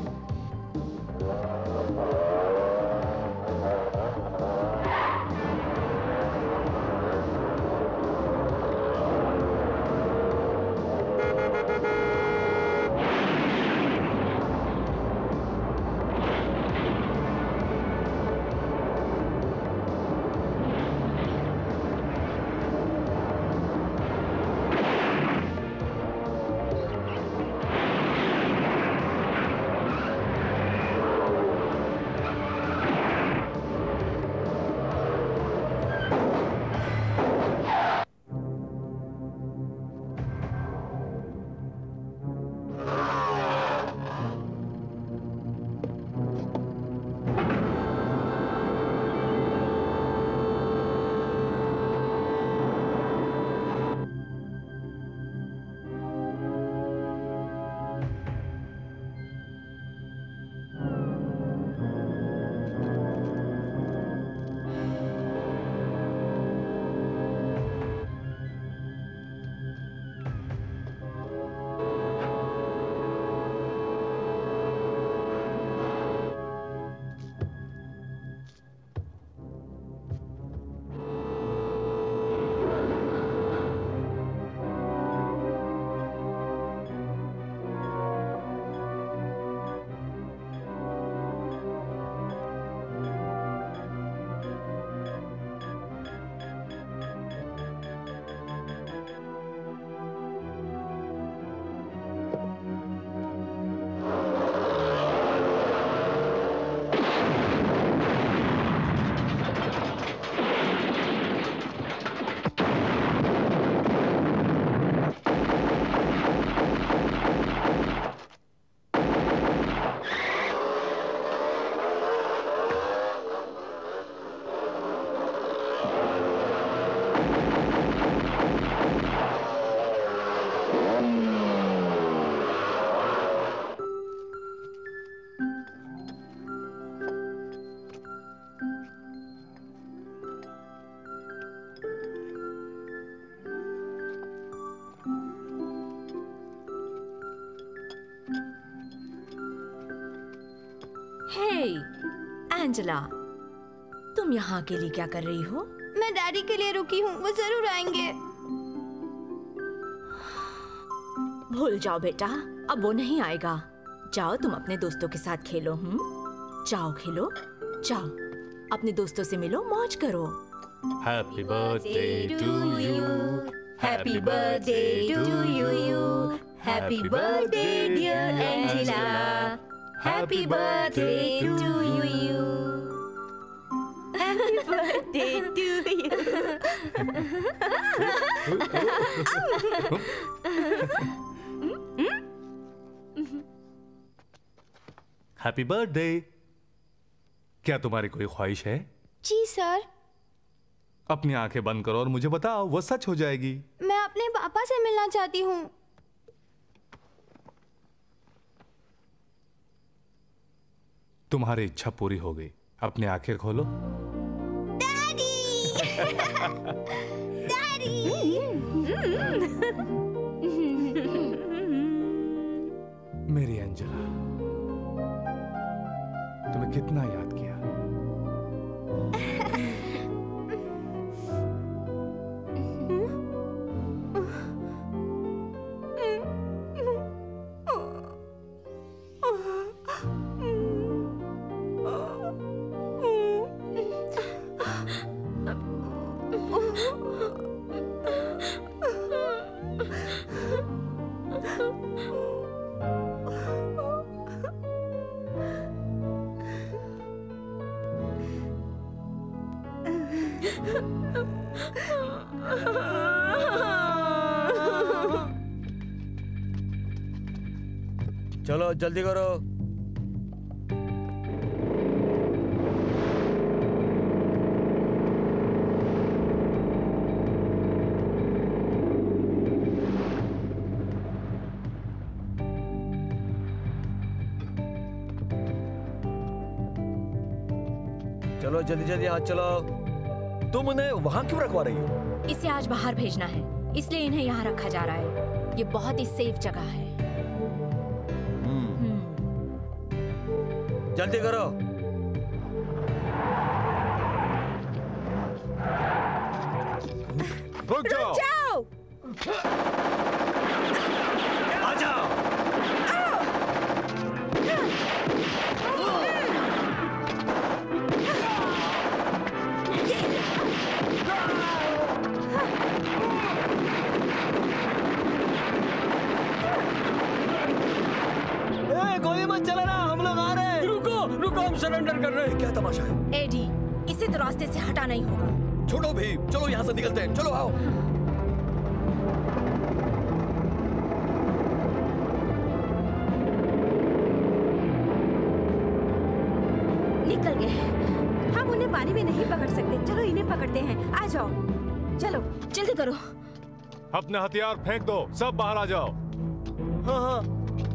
एंजेला, तुम यहाँ अकेली क्या कर रही हो? मैं डैडी के लिए रुकी हूँ, वो जरूर आएंगे। भूल जाओ बेटा, अब वो नहीं आएगा। जाओ तुम अपने दोस्तों के साथ खेलो। जाओ खेलो, जाओ अपने दोस्तों से मिलो, मौज करो। Happy birthday to you, happy birthday to you, happy birthday dear Angela, happy birthday to you, happy birthday to you. Happy birthday. क्या तुम्हारी कोई ख्वाहिश है? जी सर। अपनी आंखें बंद करो और मुझे बताओ, वो सच हो जाएगी। मैं अपने पापा से मिलना चाहती हूँ। तुम्हारी इच्छा पूरी हो गई, अपनी आंखें खोलो। मेरी एंजेला, तुम्हें कितना याद किया। चलो जल्दी करो। चलो जल्दी जल्दी हाथ चलो। तुम उन्हें वहां क्यों रखवा रही हो? इसे आज बाहर भेजना है, इसलिए इन्हें यहाँ रखा जा रहा है। ये बहुत ही सेफ जगह है। जल्दी करो। रुक जाओ। आ जाओ। गोली मत चलाना, हम लोग आ रहे हैं। रुको, हम सरेंडर कर रहे हैं। क्या तमाशा है? एडी, इसे तो रास्ते से हटा नहीं होगा। छोड़ो भी, चलो यहाँ से निकलते हैं। चलो आओ। निकल गए। हम उन्हें पानी में नहीं पकड़ सकते। चलो इन्हें पकड़ते हैं। आ जाओ, चलो जल्दी करो। अपने हथियार फेंक दो, सब बाहर आ जाओ। हाँ हाँ,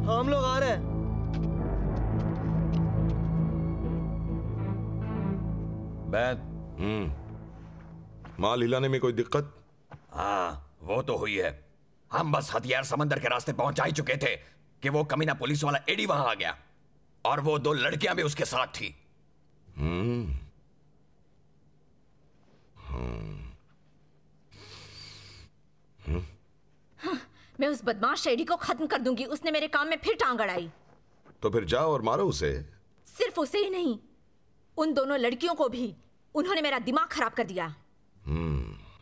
हम लोग आ रहे हैं। बैन, माल हिलाने में कोई दिक्कत? हाँ, वो तो हुई है। हम बस हथियार समंदर के रास्ते पहुंच ही चुके थे कि वो कमीना पुलिस वाला एडी वहां आ गया और वो 2 लड़कियां भी उसके साथ थी। मैं उस बदमाश एडी को खत्म कर दूंगी। उसने मेरे काम में फिर टांग अड़ाई। तो फिर जाओ और मारो उसे। सिर्फ उसे ही नहीं, उन दोनों लड़कियों को भी। उन्होंने मेरा दिमाग खराब कर दिया।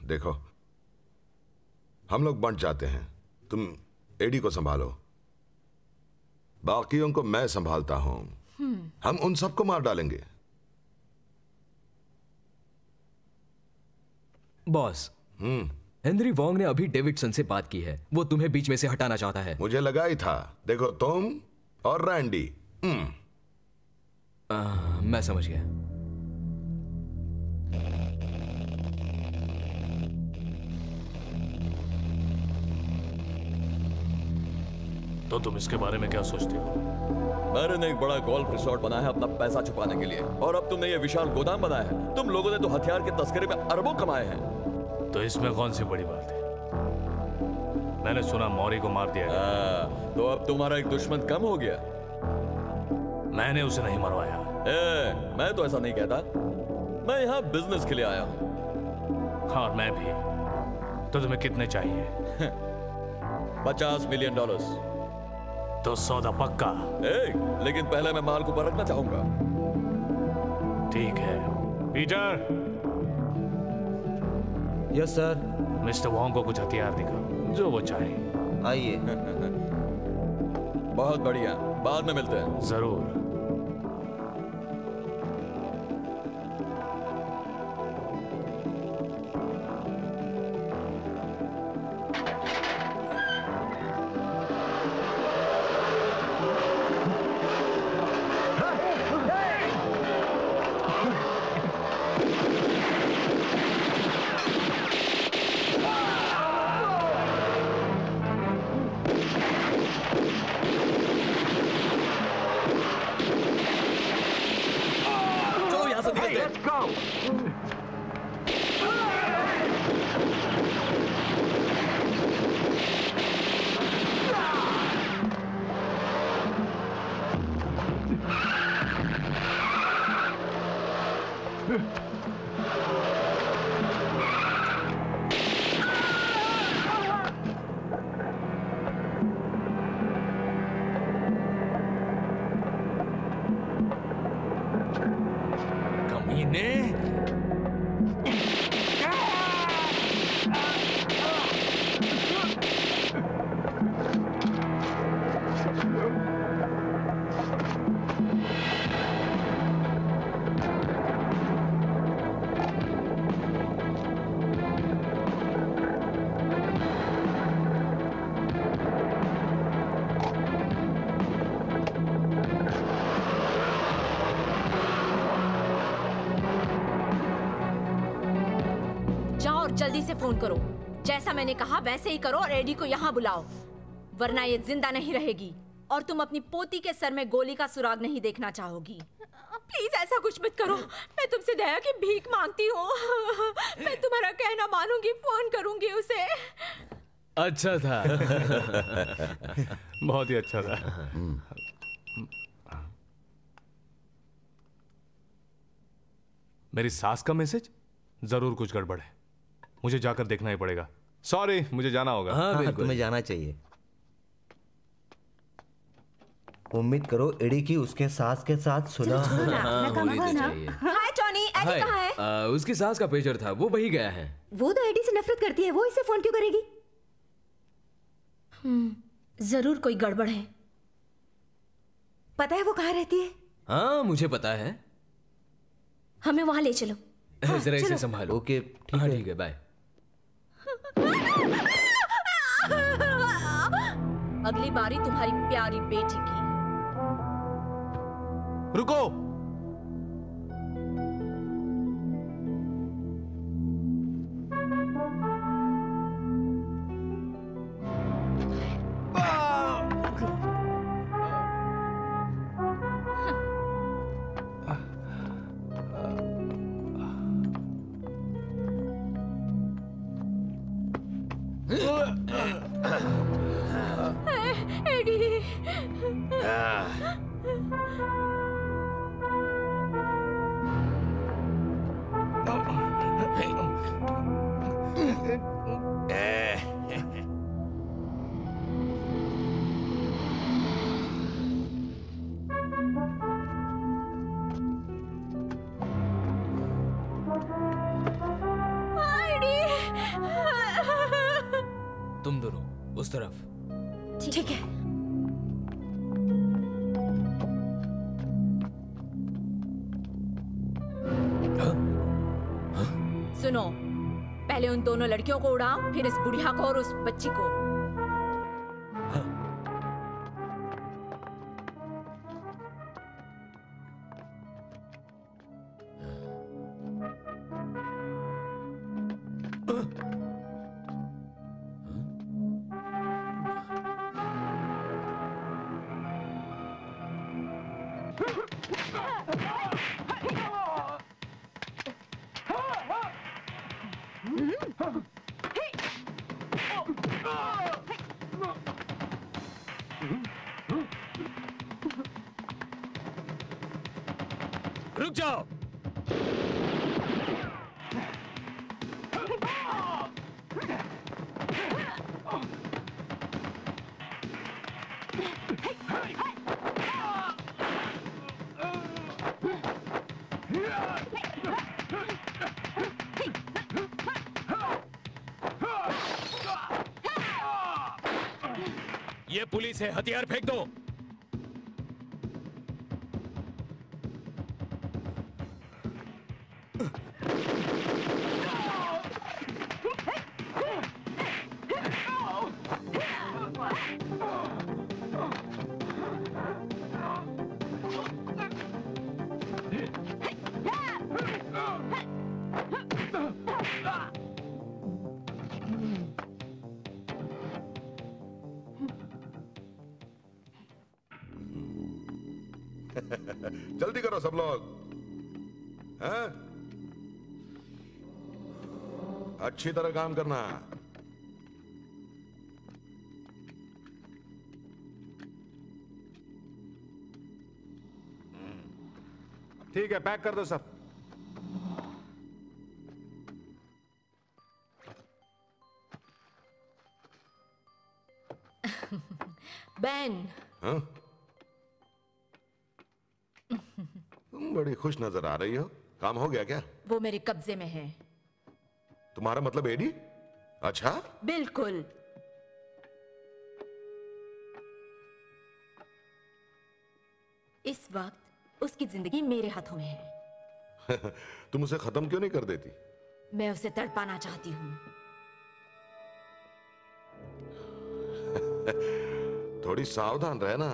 देखो, हम लोग बंट जाते हैं। तुम एडी को संभालो, बाकियों को मैं संभालता हूं। हम उन सबको मार डालेंगे। बॉस, हेनरी वोंग ने अभी डेविडसन से बात की है। वो तुम्हें बीच में से हटाना चाहता है। मुझे लगा ही था। देखो, तुम और रैंडी। मैं समझ गया। तो तुम इसके बारे में क्या सोचते हो? मैंने एक बड़ा गोल्फ रिसोर्ट बनाया है अपना पैसा छुपाने के लिए, और अब तुमने ये विशाल गोदाम बनाया है। तुम लोगों ने तो हथियार के तस्करी में अरबों कमाए हैं। तो इसमें कौन सी बड़ी बात है? मैंने सुना मौरी को मार दिया गया। तो अब तुम्हारा एक दुश्मन कम हो गया। मैंने उसे नहीं मरवाया, मैं तो ऐसा नहीं कहता। मैं यहाँ बिजनेस के लिए आया हूँ। और मैं भी। तो तुम्हें कितने चाहिए? $50 मिलियन। तो सौदा पक्का? लेकिन पहले मैं माल को परखना चाहूंगा। ठीक है। Peter. Yes sir. Mister Wong को कुछ हथियार दिखाओ, जो वो चाहे। आइए। बहुत बढ़िया, बाद में मिलते हैं। जरूर। जल्दी से फोन करो। जैसा मैंने कहा वैसे ही करो और एडी को यहाँ बुलाओ, वरना ये जिंदा नहीं रहेगी और तुम अपनी पोती के सर में गोली का सुराग नहीं देखना चाहोगी। प्लीज ऐसा कुछ मत करो, मैं तुमसे दया की भीख मांगती हूँ। मैं तुम्हारा कहना मानूंगी, फोन करूंगी उसे। अच्छा था। बहुत ही अच्छा था। मेरी सास का मैसेज? जरूर कुछ गड़बड़ है, मुझे जाकर देखना ही पड़ेगा। सॉरी, मुझे जाना होगा। हाँ, तुम्हें जाना चाहिए। उम्मीद करो एडी की उसके सास के साथ सुना। हाय टॉनी, एडी कहाँ है? उसकी सास का पेजर था, वो वही गया है। वो तो एडी से नफरत करती है, वो इसे फोन क्यों करेगी? जरूर कोई गड़बड़ है। पता है वो कहाँ रहती है? हाँ, मुझे पता है। हमें वहां ले चलो। जरा इसे संभालो। ओके, ठीक है, बाय। अगली बारी तुम्हारी प्यारी बेटी की। रुको। तुम दोनों उस तरफ। ठीक है। सुनो, पहले उन दोनों लड़कियों को उड़ाओ, फिर इस बुढ़िया को और उस बच्ची को। रुक जाओ। ये पुलिस है, हथियार फेंक दो। जल्दी करो सब लोग, हैं? अच्छी तरह काम करना। ठीक है, पैक कर दो सब। बैन। हाँ? तुम बड़ी खुश नजर आ रही हो। काम हो गया क्या? वो मेरे कब्जे में है। तुम्हारा मतलब एडी? अच्छा, बिल्कुल। इस वक्त उसकी जिंदगी मेरे हाथों में है। तुम उसे खत्म क्यों नहीं कर देती? मैं उसे तड़पाना चाहती हूँ। थोड़ी सावधान रहना।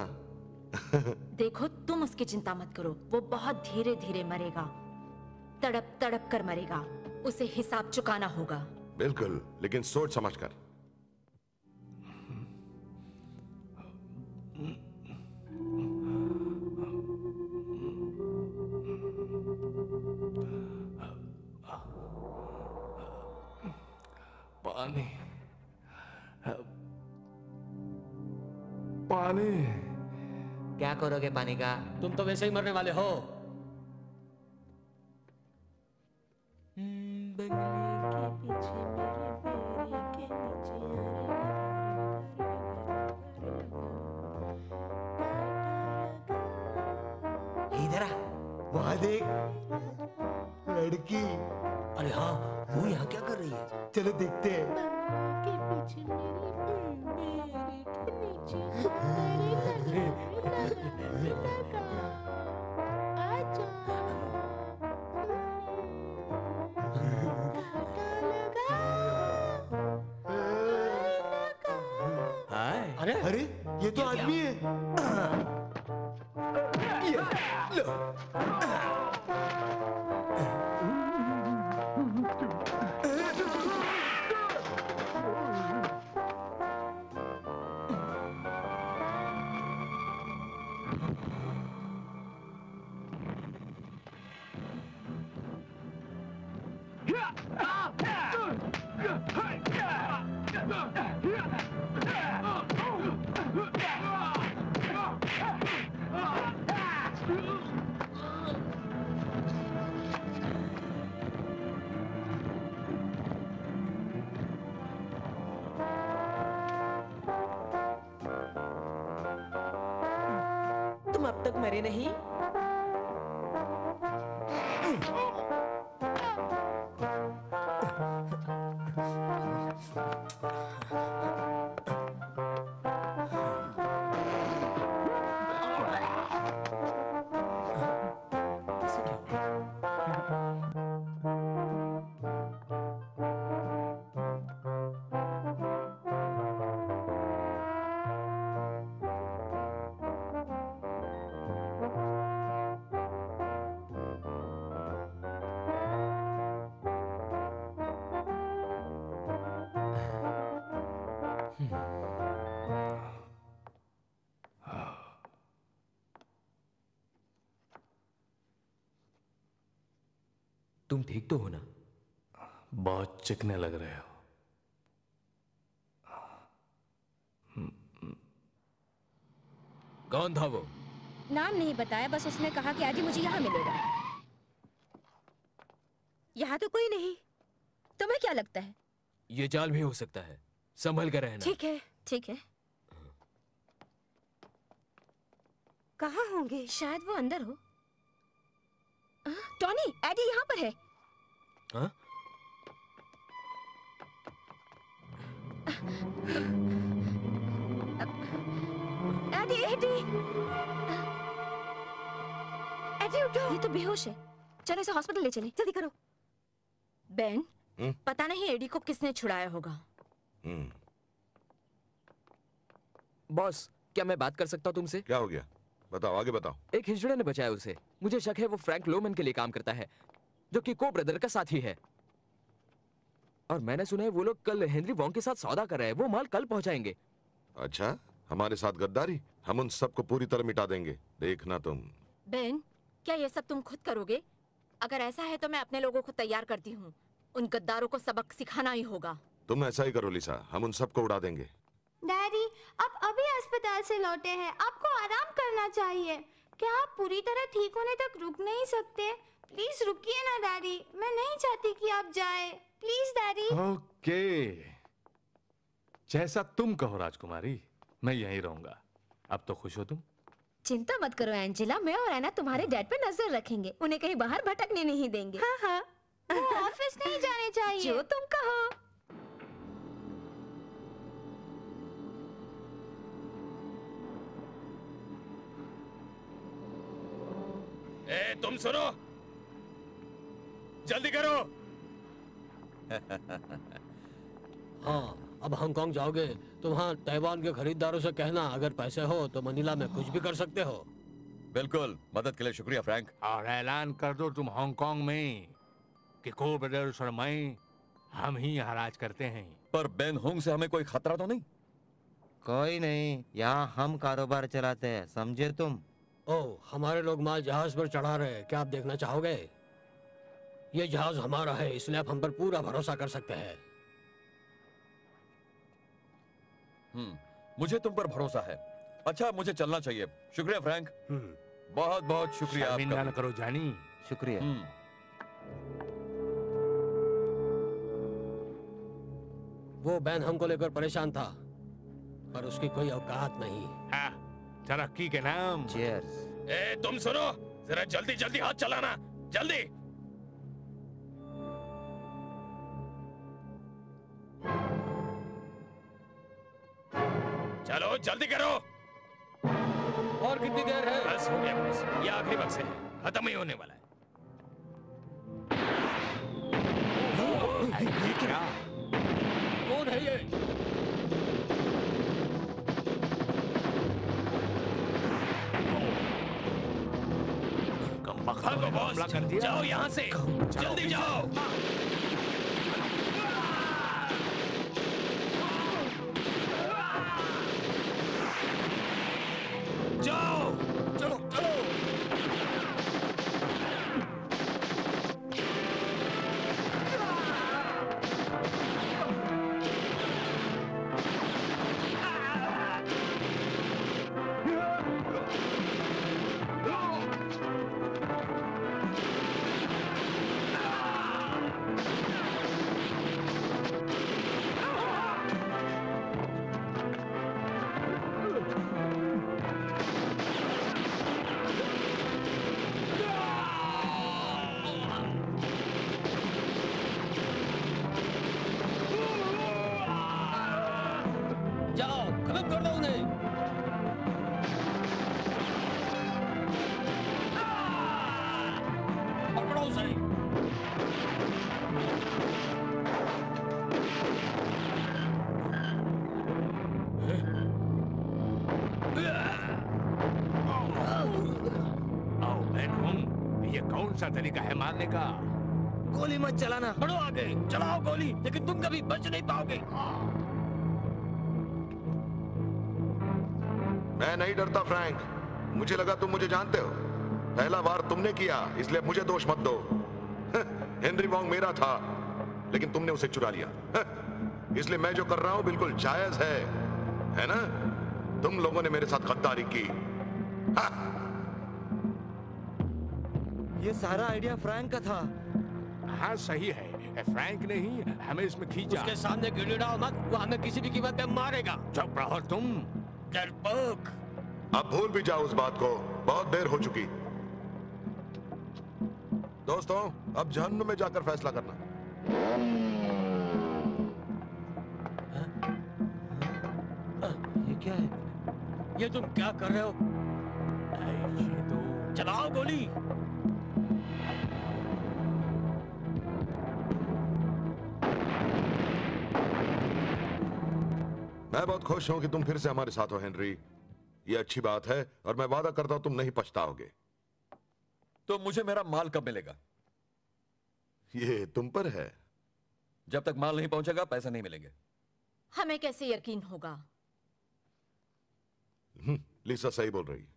देखो, तुम उसकी चिंता मत करो, वो बहुत धीरे धीरे मरेगा, तड़प तड़प कर मरेगा। उसे हिसाब चुकाना होगा। बिल्कुल, लेकिन सोच समझ कर। पानी, पानी। क्या करोगे पानी का? तुम तो वैसे ही मरने वाले हो। इधर आ, वहां देख, लड़की। अरे हाँ, वो यहाँ क्या कर रही है? चलो देखते हैं। अरे ये तो आदमी है। तुम अब तक मरे नहीं? तुम ठीक तो हो ना? बहुत चिकने लग रहे हो। कौन था वो? नाम नहीं बताया, बस उसने कहा कि आगे मुझे यहाँ मिलेगा। यहाँ तो कोई नहीं। तुम्हें क्या लगता है? ये जाल भी हो सकता है, संभल कर रहना। ठीक है। ठीक है। कहाँ होंगे? शायद वो अंदर हो। टॉनी, एडी यहाँ पर है। हाँ? एडी, एडी, एडी उठो। ये तो बेहोश है। चलो इसे हॉस्पिटल ले चले। जल्दी करो। बेन, पता नहीं एडी को किसने छुड़ाया होगा। बॉस, क्या मैं बात कर सकता हूँ तुमसे? क्या हो गया? बताओ, आगे बताओ। एक हिजड़े ने बचाया उसे। मुझे शक है वो फ्रैंक लोमन के लिए काम करता है, जो कि को ब्रदर का साथी है। और मैंने सुना है वो लोग कल हेनरी वॉन्ग के साथ सौदा कर रहे हैं। वो माल कल पहुंचाएंगे। अच्छा, हमारे साथ गद्दारी? हम उन सबको पूरी तरह मिटा देंगे, देखना तुम। बेन, क्या ये सब तुम खुद करोगे? अगर ऐसा है तो मैं अपने लोगों को तैयार करती हूँ। उन गद्दारों को सबक सिखाना ही होगा। तुम ऐसा ही करो लिसा, हम उन सबको उड़ा देंगे। डैडी, आप अभी अस्पताल से लौटे हैं, आपको आराम करना चाहिए। क्या आप पूरी तरह ठीक होने तक रुक नहीं सकते? प्लीज रुकिए ना डैडी, मैं नहीं चाहती कि आप जाए। Please daddy. ओके, जैसा तुम कहो राजकुमारी, मैं यहीं रहूंगा। अब तो खुश हो तुम? चिंता मत करो एंजेला, मैं और एना तुम्हारे डैड पे नजर रखेंगे। उन्हें कहीं बाहर भटकने नहीं देंगे। हाँ हाँ, वो ऑफिस नहीं जाने चाहिए। जो तुम कहो। ए, तुम सुनो, जल्दी करो। हाँ, अब हांगकांग जाओगे तो वहाँ ताइवान के खरीदारों से कहना अगर पैसे हो तो मनीला में कुछ भी कर सकते हो। बिल्कुल, मदद के लिए शुक्रिया फ्रैंक। और ऐलान कर दो तुम हांगकांग में कि को ब्रदर्स और मैं हम ही यहाँ राज करते हैं। पर बेन होंग से हमें कोई खतरा तो नहीं? कोई नहीं, यहाँ हम कारोबार चलाते हैं, समझे तुम? ओह, हमारे लोग माल जहाज पर चढ़ा रहे हैं, क्या आप देखना चाहोगे? ये जहाज हमारा है, इसलिए आप हम पर पूरा भरोसा कर सकते हैं। मुझे तुम पर भरोसा है। अच्छा, मुझे चलना चाहिए। शुक्रिया फ्रैंक। बहुत बहुत शुक्रिया आपका। शर्मिंदा न करो जानी। शुक्रिया। वो बैन हमको लेकर परेशान था, पर उसकी कोई औकात नहीं। हाँ, तरक्की के नाम। चीयर्स। ए, तुम सुनो, जरा जल्दी जल्दी हाथ चलाना, जल्दी। चलो जल्दी करो। और कितनी देर है? बस हो गया बस, ये आखिरी वक्त है, खत्म ही होने वाला है। ये क्या? कौन है ये? भागो बॉस, जाओ यहाँ से, जल्दी जाओ। जाओ, चलो चलो। तरीका है मारने का। गोली मत चलाना, बढ़ो आगे, चलाओ गोली, लेकिन तुम कभी बच नहीं पाओगे। मैं नहीं डरता फ्रैंक, मुझे लगा तुम मुझे जानते हो। पहला बार तुमने किया, इसलिए मुझे दोष मत दो। हेनरी वॉन्ग मेरा था, लेकिन तुमने उसे चुरा लिया। इसलिए मैं जो कर रहा हूं बिल्कुल जायज है ना? तुम लोगों ने मेरे साथ गद्दारी की। ये सारा आइडिया फ्रैंक का था। हाँ सही है, फ्रैंक ने ही हमें इसमें खींचा। उसके सामने गिड़गिड़ाओ मत, वो हमें किसी भी कीमत पे मारेगा। चुप रहो तुम, डरपोक। अब भूल भी जाओ उस बात को, बहुत देर हो चुकी। दोस्तों, अब जहन्नुम में जाकर फैसला करना। ये क्या है? ये तुम क्या कर रहे हो? चलाओ गोली। मैं बहुत खुश हूं कि तुम फिर से हमारे साथ हो हेनरी। ये अच्छी बात है और मैं वादा करता हूं तुम नहीं पछताओगे। तो मुझे मेरा माल कब मिलेगा? ये तुम पर है। जब तक माल नहीं पहुंचेगा पैसे नहीं मिलेंगे। हमें कैसे यकीन होगा? लिसा सही बोल रही।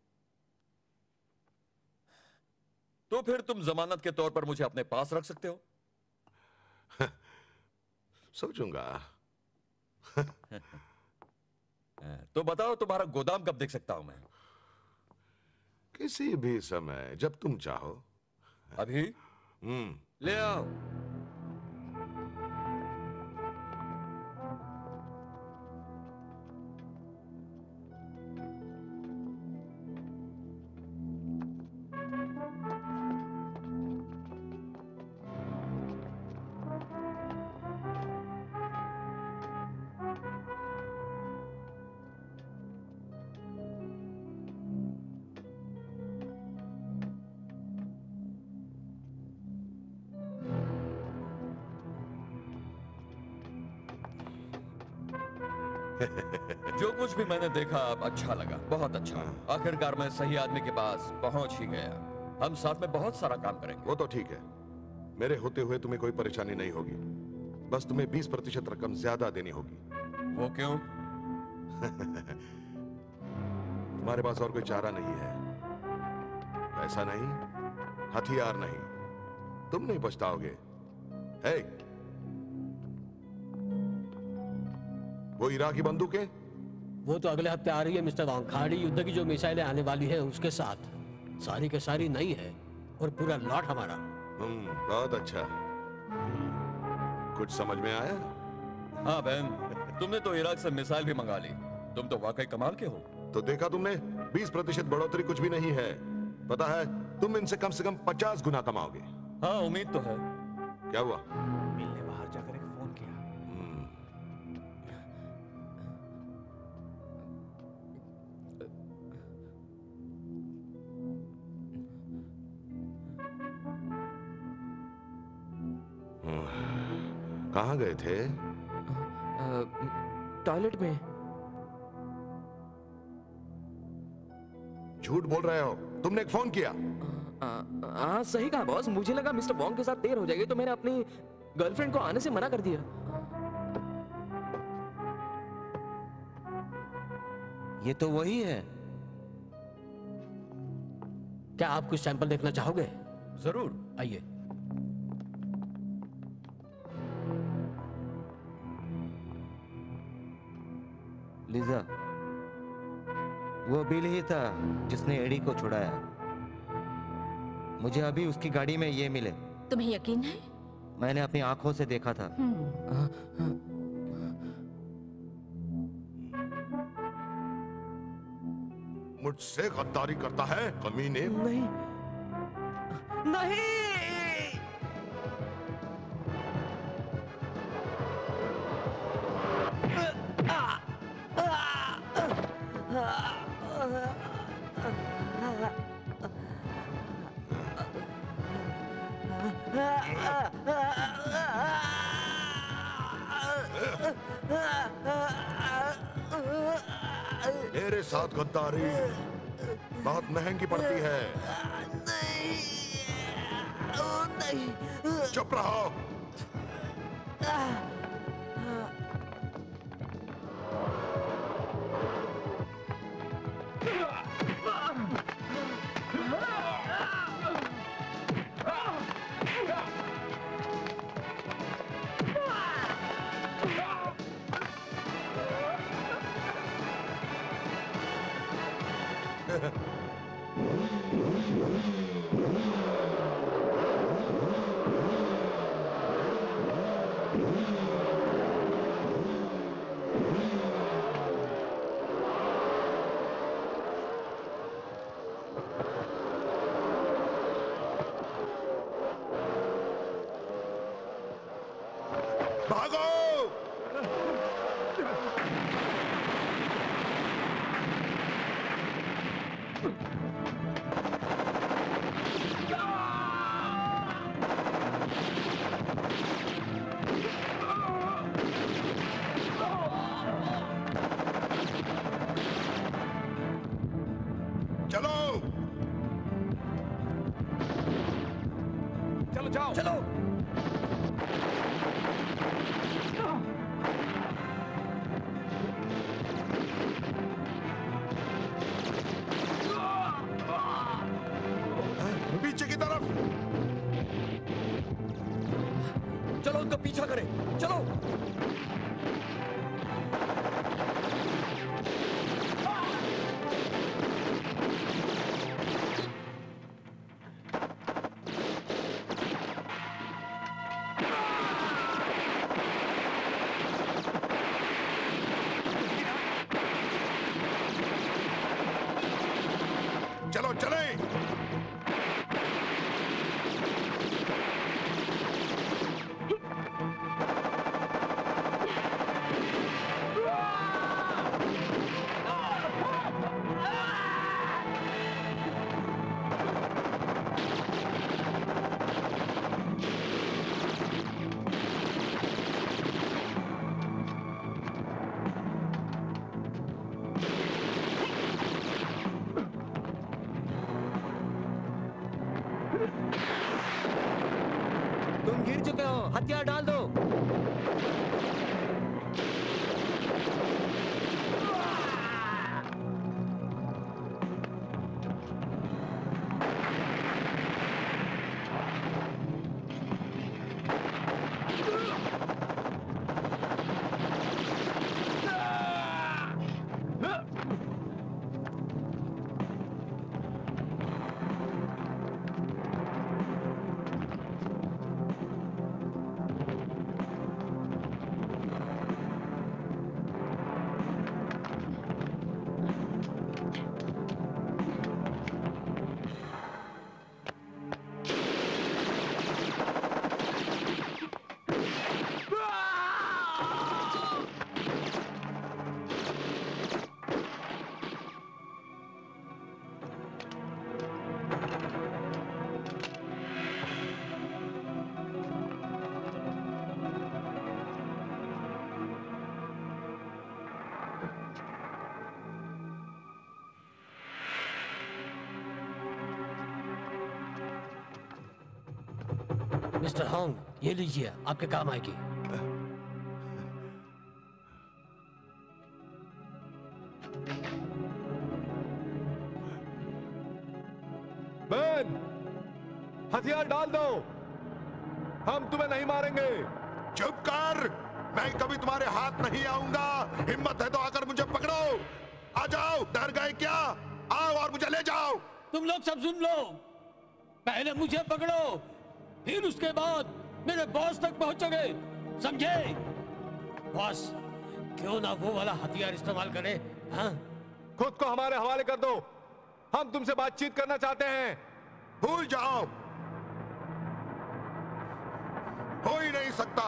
तो फिर तुम जमानत के तौर पर मुझे अपने पास रख सकते हो। सोचूंगा। तो बताओ तुम्हारा गोदाम कब देख सकता हूं मैं? किसी भी समय, जब तुम चाहो। अभी? ले आओ। जो कुछ भी मैंने देखा अब अच्छा लगा, बहुत अच्छा। आखिरकार मैं सही आदमी के पास पहुंच ही गया। हम साथ में बहुत सारा काम करेंगे। वो तो ठीक है, मेरे होते हुए तुम्हें कोई परेशानी नहीं होगी। बस तुम्हें 20% रकम ज्यादा देनी होगी। वो क्यों? तुम्हारे पास और कोई चारा नहीं है। पैसा नहीं, हथियार नहीं, तुम नहीं पछताओगे। हे, वो इराकी बंदूक है? वो तो अगले हफ्ते आ रही है मिस्टर वॉन्ग। खाड़ी युद्ध की जो मिसाइलें आने वाली है उसके साथ सारी के सारी नई है और पूरा लॉट हमारा। बहुत अच्छा। कुछ समझ में आया? हाँ बहन, तुमने तो इराक से मिसाइल भी मंगा ली। तुम तो वाकई कमाल के हो। तो देखा तुमने, 20% बढ़ोतरी कुछ भी नहीं है। पता है, तुम इनसे कम से कम 50 गुना कमाओगे। हाँ, उम्मीद तो है। क्या हुआ? बिल ने बाहर जाकर एक फोन किया। कहाँ गए थे? टॉयलेट में। झूठ बोल रहे हो, तुमने एक फोन किया। हाँ सही कहा बॉस, मुझे लगा मिस्टर वॉन्ग के साथ देर हो जाएगी तो मैंने अपनी गर्लफ्रेंड को आने से मना कर दिया। ये तो वही है। क्या आप कुछ सैंपल देखना चाहोगे? जरूर, आइए। लिजा, वो बिल ही था जिसने एडी को छुड़ाया। मुझे अभी उसकी गाड़ी में ये मिले। तुम्हें यकीन है? मैंने अपनी आंखों से देखा था। मुझसे गद्दारी करता है कमीने? नहीं नहीं। मेरे साथ गद्दारी बहुत महंगी पड़ती है। नहीं। चुप रहो। भागो। चलो चलो जाओ चलो। पीछे की तरफ। चलो उनका पीछा करें, चलो। चलो चले। तुम गिर चुके हो, हथियार डाल दो। मिस्टर हॉन्ग, ये लीजिए, आपके काम आएगी। बेन, हथियार डाल दो, हम तुम्हें नहीं मारेंगे। चुप कर, मैं कभी तुम्हारे हाथ नहीं आऊंगा। हिम्मत है तो आकर मुझे पकड़ो। आ जाओ, डर गए क्या? आओ और मुझे ले जाओ। तुम लोग सब सुन लो, पहले मुझे पकड़ो, फिर उसके बाद मेरे बॉस तक पहुंचोगे, समझे? बॉस क्यों ना वो वाला हथियार इस्तेमाल करे? हाँ? खुद को हमारे हवाले कर दो, हम तुमसे बातचीत करना चाहते हैं। भूल जाओ, हो ही नहीं सकता।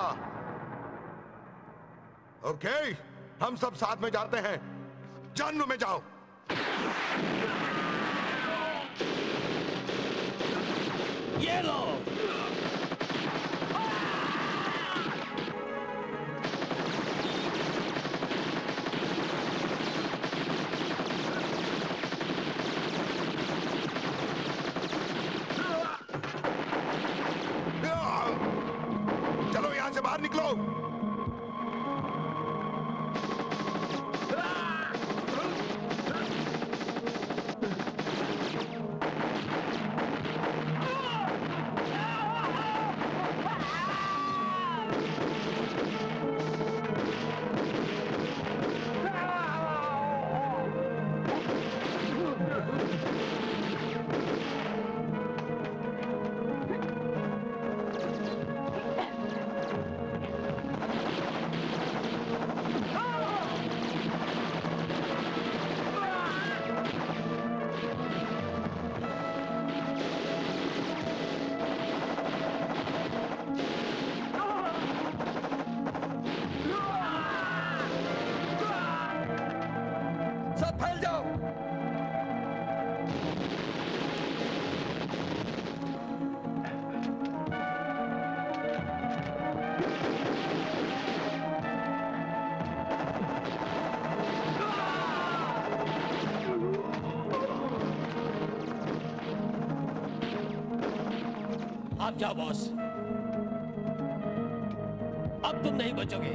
ओके, हम सब साथ में जाते हैं। जन्म में जाओ। ये लो। चलो यहां से बाहर निकलो। सब फैल जाओ। आप जाओ बॉस, अब तुम नहीं बचोगे।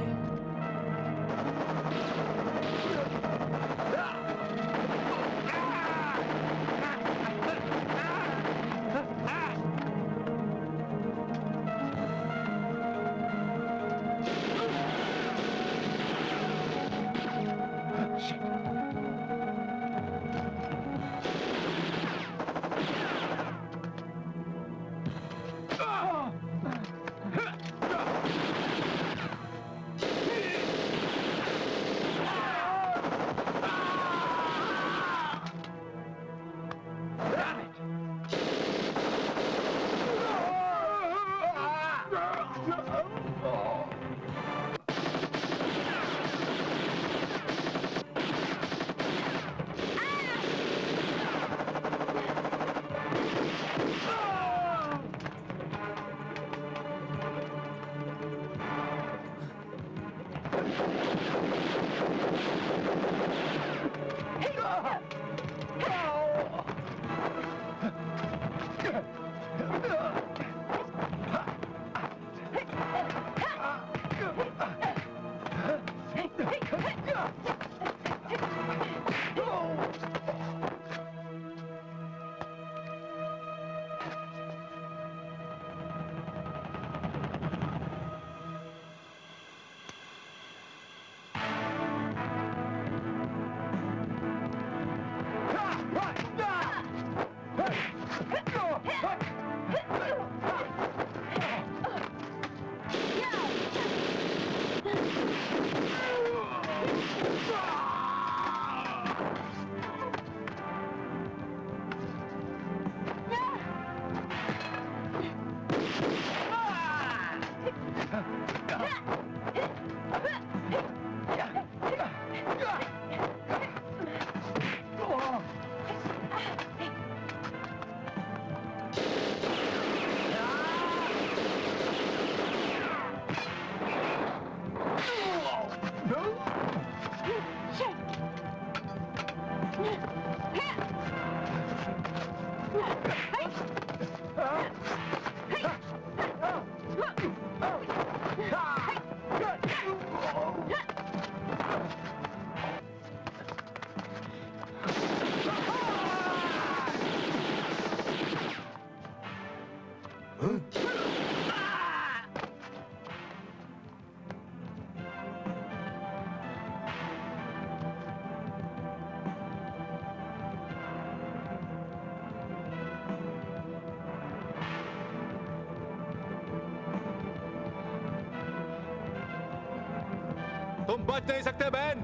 तुम बच नहीं सकते बहन,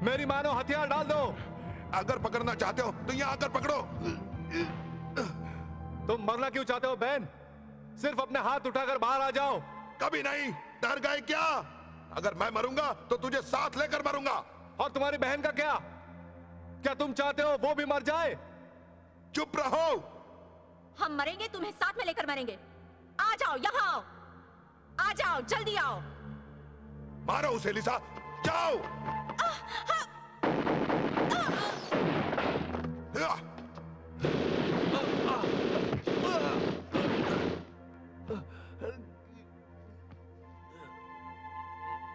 मेरी मानो हथियार डाल दो। अगर पकड़ना चाहते हो तो यहाँ आकर पकड़ो। तुम मरना क्यों चाहते हो बहन? सिर्फ अपने हाथ उठाकर बाहर आ जाओ। कभी नहीं। डर गए क्या? अगर मैं मरूंगा तो तुझे साथ लेकर मरूंगा। और तुम्हारी बहन का क्या? क्या तुम चाहते हो वो भी मर जाए? चुप रहो। हम मरेंगे, तुम्हें साथ में लेकर मरेंगे। आ जाओ, यहाँ आओ, आ जाओ, जल्दी आओ। मारो उसे लिसा, जाओ।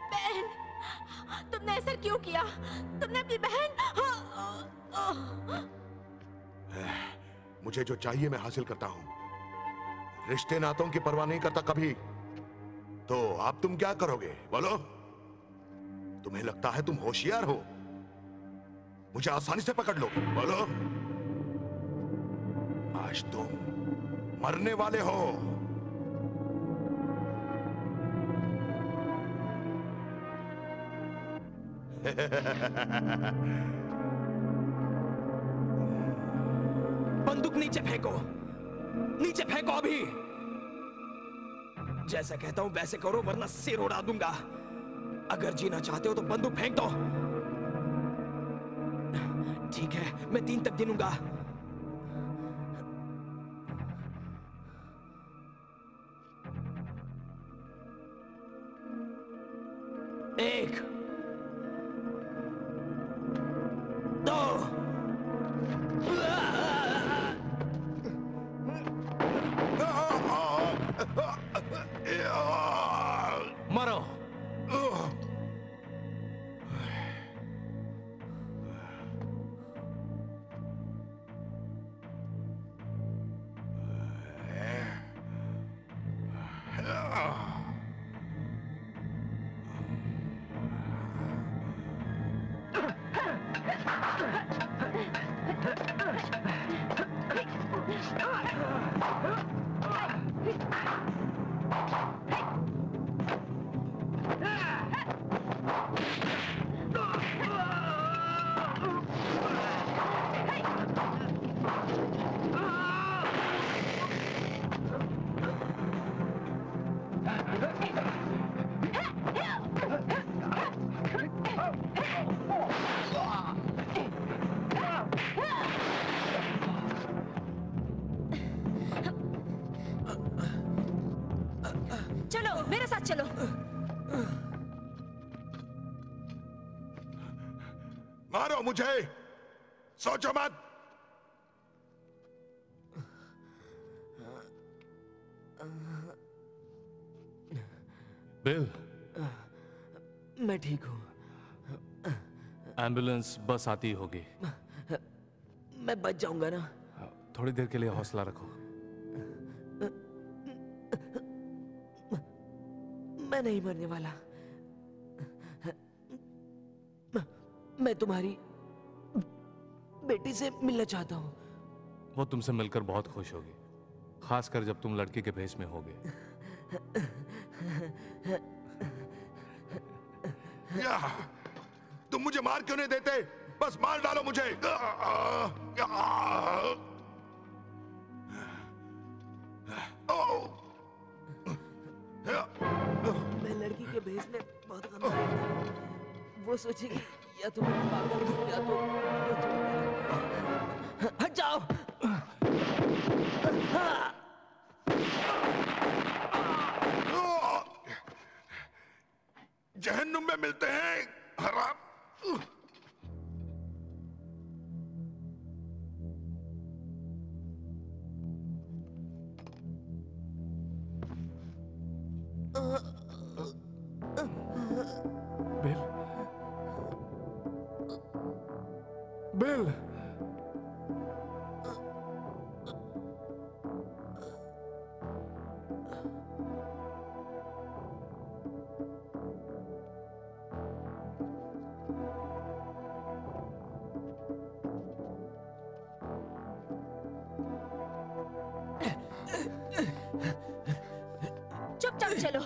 बहन, तुमने ऐसा क्यों किया? तुमने अपनी बहन। मुझे जो चाहिए मैं हासिल करता हूं। रिश्ते नातों की परवाह नहीं करता कभी। तो अब तुम क्या करोगे बोलो? तुम्हें लगता है तुम होशियार हो, मुझे आसानी से पकड़ लो? बोलो, आज तुम मरने वाले हो। बंदूक नीचे फेंको, नीचे फेंको अभी। जैसा कहता हूं वैसे करो वरना सिर उड़ा दूंगा। अगर जीना चाहते हो तो बंदूक फेंक दो। ठीक है, मैं 3 तक गिनूंगा। 1 2 मरो। चलो मेरे साथ चलो। मारो मुझे, सोचो मत। बिल, मैं ठीक हूँ। एम्बुलेंस बस आती होगी। मैं बच जाऊंगा ना? थोड़ी देर के लिए हौसला रखो। मैं नहीं मरने वाला। मैं तुम्हारी बेटी से मिलना चाहता हूँ। वो तुमसे मिलकर बहुत खुश होगी, खासकर जब तुम लड़के के भेष में होगे। तुम मुझे मार क्यों नहीं देते? बस मार डालो मुझे। मैं लड़की के भेष में बहुत गंदा लगता हूँ। वो सोचेगी या तो मैं पागल हूँ या तो हट जाओ। जहन्नुम में मिलते हैं हराम। बिल, बिल, चुपचाप चलो।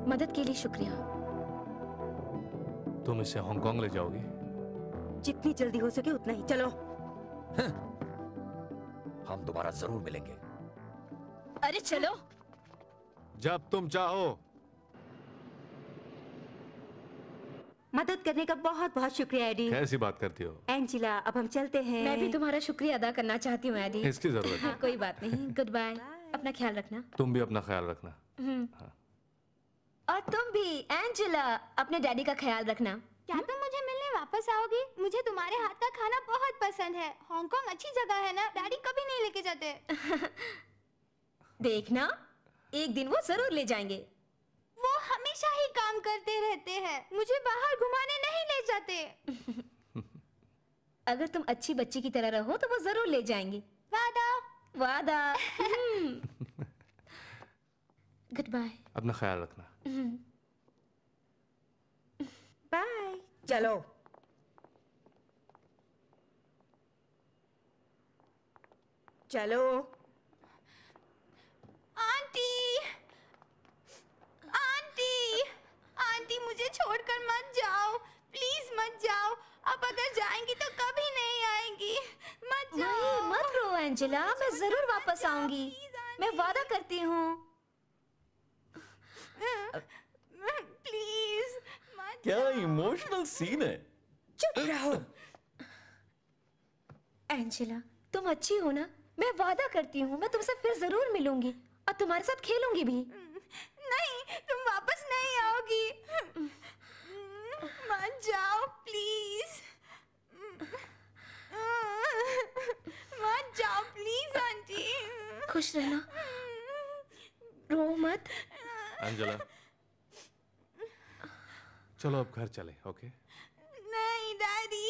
मदद के लिए शुक्रिया। तुम इसे हांगकांग ले जाओगी? जितनी जल्दी हो सके उतना ही। चलो। हम दोबारा जरूर मिलेंगे। अरे चलो। जब तुम चाहो। मदद करने का बहुत बहुत शुक्रिया एडी। कैसी बात करती हो? एंजिला, अब हम चलते हैं। मैं भी तुम्हारा शुक्रिया अदा करना चाहती हूँ एडी। इसकी जरूरत है। कोई बात नहीं। Good bye. अपना ख्याल रखना। तुम भी अपना ख्याल रखना। और तुम भी एंजिला अपने डैडी का ख्याल रखना। क्या तुम मुझे मिलने वापस आओगी? मुझे तुम्हारे हाथ का खाना बहुत पसंद है। हांगकांग अच्छी जगह है ना? डैडी कभी नहीं लेके जाते। देखना, एक दिन वो जरूर ले जाएंगे। वो हमेशा ही काम करते रहते हैं, मुझे बाहर घुमाने नहीं ले जाते। अगर तुम अच्छी बच्ची की तरह रहो तो वो जरूर ले जाएंगे। वादा। वादा। Good bye. अपना ख्याल रखना। बाय। चलो। चलो। Aunty, aunty. एंजेला, मैं जरूर वापस आऊंगी, मैं वादा करती हूँ। प्लीज। क्या इमोशनल सीन है। चुप रहो। एंजेला, तुम अच्छी हो ना? मैं वादा करती हूँ मैं तुमसे फिर जरूर मिलूंगी और तुम्हारे साथ खेलूंगी भी। नहीं, तुम वापस नहीं आओगी। मत जाओ प्लीज। मत जाओ प्लीज आंटी। खुश रहना, रो मत। अंजला, चलो अब घर चले। ओके? नहीं डैडी,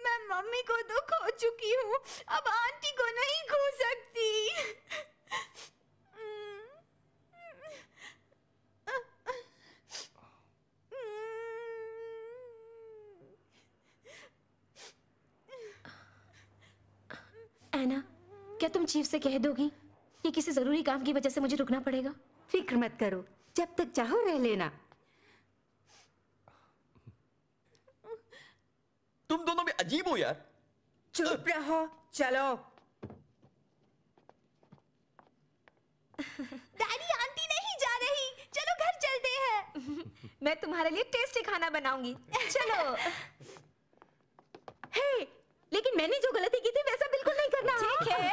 मैं मम्मी को तो खो चुकी हूँ, अब आंटी को नहीं खो सकती। ऐना, क्या तुम चीफ से कह दोगी कि किसी जरूरी काम की वजह से मुझे रुकना पड़ेगा? फिक्र मत करो, जब तक चाहो रह लेना। तुम दोनों भी अजीब हो यार। चुप रहो, चलो। डैडी, आंटी नहीं जा रही, चलो घर चलते हैं। मैं तुम्हारे लिए टेस्टी खाना बनाऊंगी, चलो। हे, लेकिन मैंने जो गलती की थी वैसा बिल्कुल नहीं करना। ठीक है।